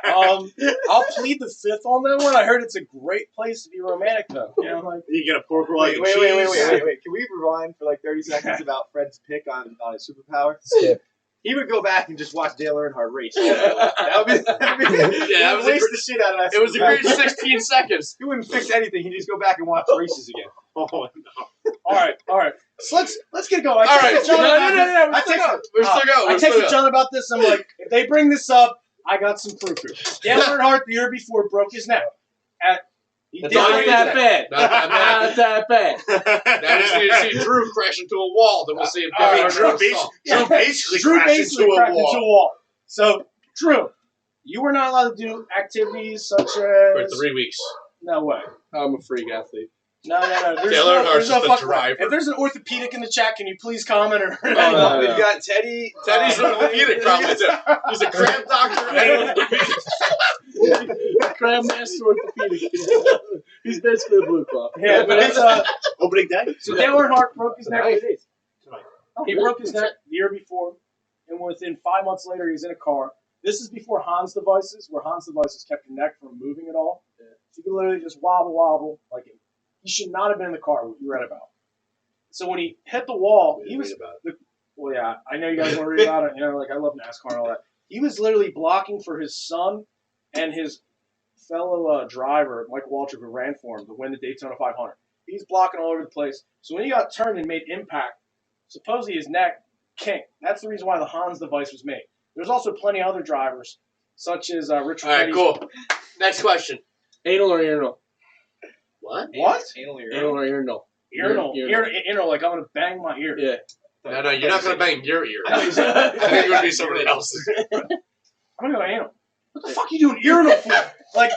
I'll plead the fifth on that one. I heard it's a great place to be romantic, though. You know, like You get a pork roll wait, and wait, cheese. wait, wait, wait, wait. Can we rewind for like 30 seconds about Fred's pick on his superpower? Skip. He would go back and just watch Dale Earnhardt race. That would be that was a waste great- the shit out of that. It was a great superpower. 16 seconds. He wouldn't fix anything. He'd just go back and watch races again. Oh, no. all right. So let's get going. All right. Texted John about this. No. I texted- We're still going. I We're still texted going. John about this. I'm like, if they bring this up, I got some proof here. Dale Earnhardt the year before broke his neck. He That's did all break you his need. neck. bad. Not that bad. that bad. Now just need to see Drew crash into a wall, then we'll see him All Dale right, Earnhardt Drew song. Drew basically Drew crashed basically into a cracked wall. into a wall. So, Drew, you were not allowed to do activities such For as 3 weeks. no way. I'm a freak athlete. No. There's Dale no, Earnhardt's there's no just a fucking- driver. If there's an orthopedic in the chat, can you please comment or? no. We've got Teddy. Teddy's an orthopedic probably too. He's a cramp doctor and an orthopedic. Grandmaster orthopedic. He's basically a blue cloth. Yeah, but it's Opening day. so Dale Earnhardt broke his neck. Nice. He broke his neck the year before, and within 5 months later, he's in a car. This is before Hans devices, where Hans devices kept your neck from moving at all. So you can literally just wobble like it. He should not have been in the car. What you read about. So when he hit the wall, he was. Well, yeah, I know you guys want to read about it. You know, like I love NASCAR and all that. He was literally blocking for his son and his fellow driver, Mike Waltrip, who ran for him to win the Daytona 500. He's blocking all over the place. So when he got turned and made impact, supposedly his neck kinked. That's the reason why the Hans device was made. There's also plenty of other drivers, such as Richard All right, Petty's- cool. Next question. Anal or urinal? What? What? Anal or Anal or urinal? Urinal. Urinal. Like I'm gonna bang my ear. Yeah. No, you're not gonna bang your ear. I I think it's gonna be somebody else's. I'm gonna go anal. What the fuck are you doing urinal for? Like,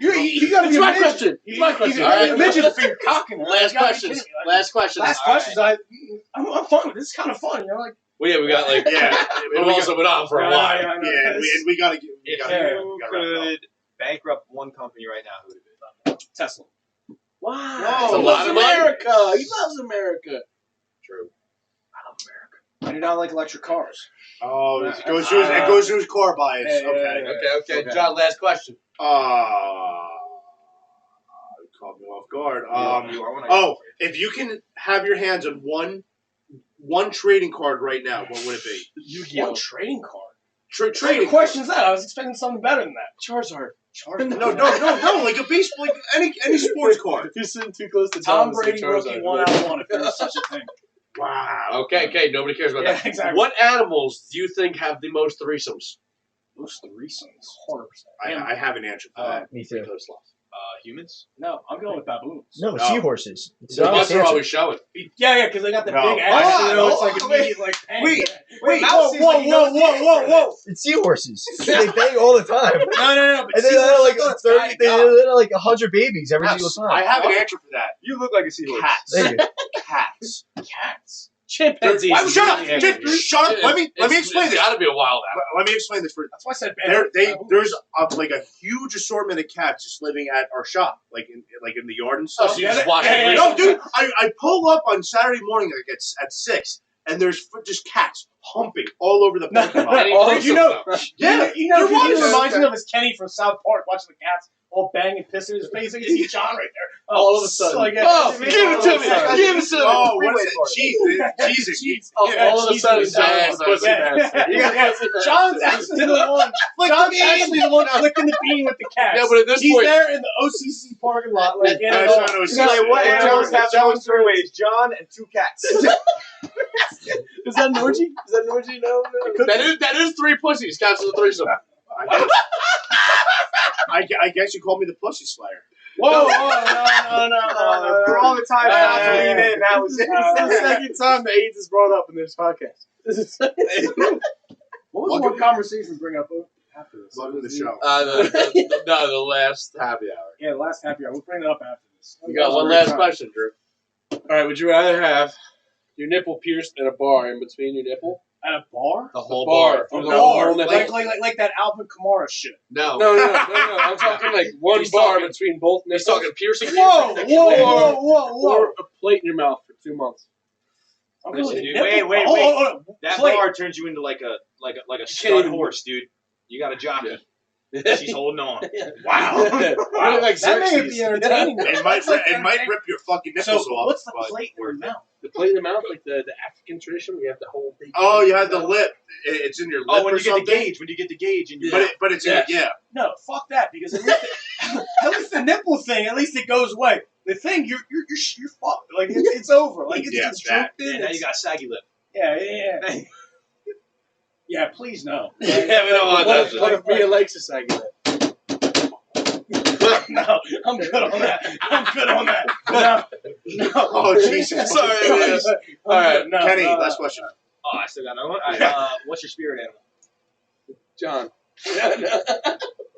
you gotta It's be a my midget. question. It's my question. You gotta be a Alright. midget for your cocking. Last questions. Last questions. Last questions. I'm fun with this. It's kind of fun. You know, like. Well, yeah, we got like we also been on for a while. I know. Yeah, and we gotta get. If Yeah. you could bankrupt one company right now, who would it be? Tesla. Wow. That's a He lot loves of money. America. He loves America. True. I do not like electric cars. Oh, it goes to his car bias. Yeah, Okay. yeah. Okay. John, last question. You caught me off guard. If you can have your hands on one trading card right now, what would it be? One trading card. Trading. What question is that? I was expecting something better than that. Charizard. No, like a baseball, like any sports card. If you're sitting too close to Tom Thomas, Brady Charizard, rookie 1 out of 1 if there was such a thing. Wow. Okay. Nobody cares about Yeah, that. exactly. What animals do you think have the most threesomes? Those threesomes, 100%. I have an answer for that. Me too. Humans? No, I'm going with baboons. No, No. seahorses. It's The not bus the are answer. always showing. Yeah, because they got the No. big ass. Hold You know, it's on, like hold on, immediate, like, bang. Wait, Whoa. It's seahorses. They bang all the time. No. But And then seahorses, like I thought it's 30, guy to they guy. had like 100 babies every single I time. have an answer for that. You look like a seahorse. Cats. There you go. Cats. Cats. Chimpanzees. Shut up! Shut up! Let me explain It's this. got to be a wild animal. Let me explain this first. That's why I said baboons. There's like a huge assortment of cats just living at our shop, like in the yard and Oh, stuff. so you just watch Yeah, it. No, dude, I pull up on Saturday morning like at 6, and there's just cats humping all over the parking lot. Any Oh, threesomes, you know- though? Yeah, you know, there he was. reminds me of his Kenny from South Park watching the cats all bang and piss in his face. I can see John right there. All of a sudden. Like, Oh, give it to me! Give it to me! Oh, what is it? Cheese. All of a sudden, cheese. John's a pussy bastard. Yeah. John's actually the one. John's actually the one flicking the bean with the cats. Yeah, but at this He's point, there in the OCC parking lot, like I was trying to He's like, what Yeah, animals have John- those three ways? John and 2 cats. Is that Norgie? Is that Norgie? No. that is 3 pussies. Counts as a threesome. I guess you called me the pussy slayer. Whoa, no. For all the time not to lean in, that was it. It's the second time the AIDS is brought up in this podcast. What was one conversation we bring up after this? Welcome to the show. The last happy hour. Yeah, the last happy hour. We'll bring it up after this. You got one last question, Drew. All right, would you rather have your nipple pierced in a bar in between your nipple? At a bar? The whole bar. bar. The whole nipple. Like that Alvin Kamara shit. No. No. I'm talking like one He's bar talking- between both He's nipples. talking piercing. Whoa. Or a plate in your mouth for 2 months. I'm going with Wait, nipple. wait. Oh, That plate. bar turns you into like a stud Kidding. horse, dude. You got a jockey. She's holding on. Wow. You look like That may Xerxes. be entertaining. It might rip your fucking nipples So, off. what's the but- plate in your mouth? The plate in the mouth, like the African tradition, where you have the whole big. Oh, you had the lip. It's in your lip Oh, when or you get the something. gauge, and you But it's Yes. yeah. No, fuck that. Because at least the nipple thing, at least it goes away. The thing, you're fucked. Like it's over. Like it's Yeah, just that. drooped in. now you got saggy lip. Yeah. Yeah, please no. Yeah, we don't want that shit. What if Mia likes a saggy lip? No, I'm good on that. No. Oh Jesus! Sorry, Please. All right, No, Kenny, no, last question. Oh, I still got another one. All right, what's your spirit animal? John.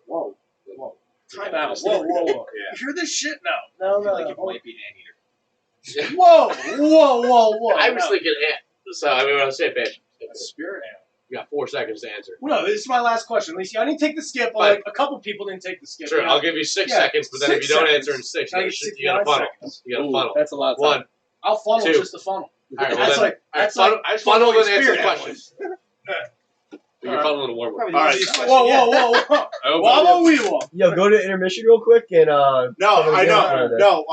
Whoa. Time out. Whoa. Yeah. You hear this shit? No. I feel like it might be an anteater. Whoa. I was No. thinking ant. So, I mean, we're on the same page. Spirit animal. You got 4 seconds to answer. Well, no, this is my last question. Lisa, I didn't take the skip. But Fine. like a couple people didn't take the skip. Sure, You know? I'll give you 6 Yeah, seconds, but then if 6 you don't seconds. answer in 6, Now you you got a 69 funnel. seconds. You got a Ooh, funnel. that's a lot of time. 1. I'll funnel 2. just the funnel. All right, well That's then, like all right, that's funnel, like I just funnel want to then answer spirit the animal. questions. You're funneling a warm up. Probably All right. the easiest question whoa. yet. Whoa, whoa. Yo, go to intermission real quick and No, Someone I get know. out of there. No,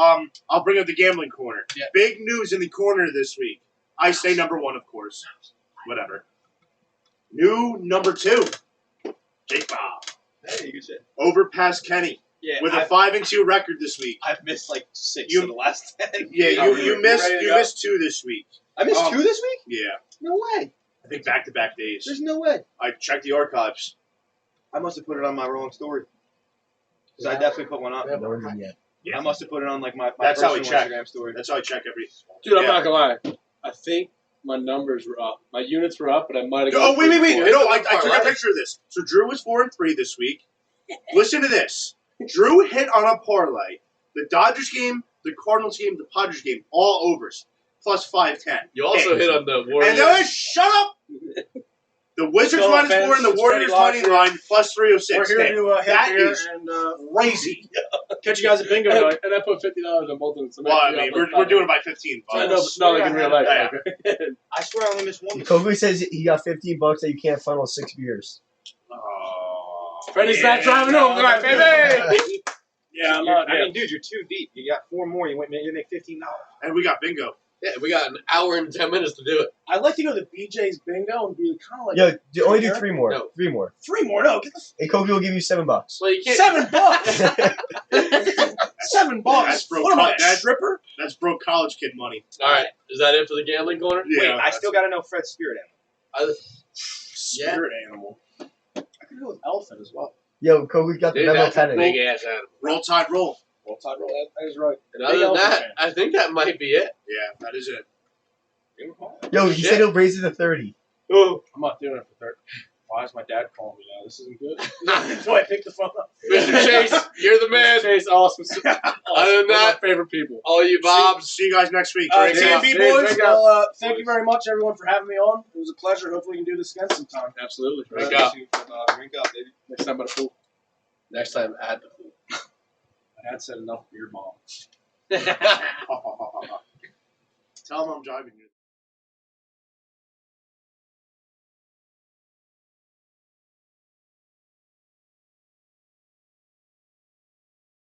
I'll bring up the gambling corner. Yeah. Big news in the corner this week. I say number 1, of course. Whatever. New number 2. Jake Bob. Hey, good shit. Overpassed Kenny Yeah, with a 5-2 record this week. I've missed like 6 You- of the last 10. Yeah, Oh, you missed ready to you go? missed 2 this week. I missed Um, 2 this week? Yeah, No way. I think back-to-back days. There's no way. I checked the archives. I must have put it on my wrong story. Because I definitely put one up. no one did yet. I must have put it on like my That's how we personal check. Instagram story. That's how I check every. Dude, I'm Yeah. not gonna lie. I think my numbers were up. My units were up, but I might have. Oh, wait. Yeah. No, I took a Parlay. picture of this. So Drew was 4-3 this week. Listen to this. Drew hit on a parlay. The Dodgers game, the Cardinals game, the Padres game, all overs. Plus 510. You also hit on the And Warriors. then, shut up! The Wizards No minus offense, 4 and the it's Warriors pretty money line plus 306. We're here to hit That beer is and crazy. catch you guys at bingo And, night. and I put $50 on both of them. So Well, I mean, we're doing it by 15 I bucks. know, no, like in real life. Yeah. I swear I only missed one. Kobe says he got $15 that you can't funnel 6 beers. Oh, Freddie's yeah, not driving no, home tonight, baby. Yeah, I'm You're- not. I mean, dude, you're too deep. You got 4 more. You make $15. And we got bingo. Yeah, we got an hour and 10 minutes to do it. I'd like to go to BJ's bingo and be kind of like Yo, only do 3 more. No. 3 more. 3 more. No, get the And Kobe will give you $7. Well, you can't. $7. $7. That's broke. What am I, a That's- stripper? That's broke college kid money. All right, is that it for the gambling corner? Wait, I still got to know Fred's spirit animal. Yeah. Spirit animal. I could go with elephant as well. Yo, Kobe got the Dude, memo that's a pennant. big ass animal. Roll Tide roll. Well, Todd Roll, that is right. And other than elephant that, fan. I think that might be it. Yeah, that is it. Yo, he Shit. said he'll raise it to 30. I'm not doing it for 30. Why is my dad calling me now? This isn't good. So I picked the phone up. Mr. Chase, you're the man. Chase, awesome. Other than that, my favorite people. all you Bobs. See you guys next week. Uh, Drink Drink up. up. TMB Cheers, boys, drink well, thank you very much, everyone, for having me on. It was a pleasure. Hopefully, we can do this again sometime. Absolutely. Drink up. Drink up, baby. Next time by the pool. Next time at the pool. My dad said enough beer bomb. Tell them I'm driving you.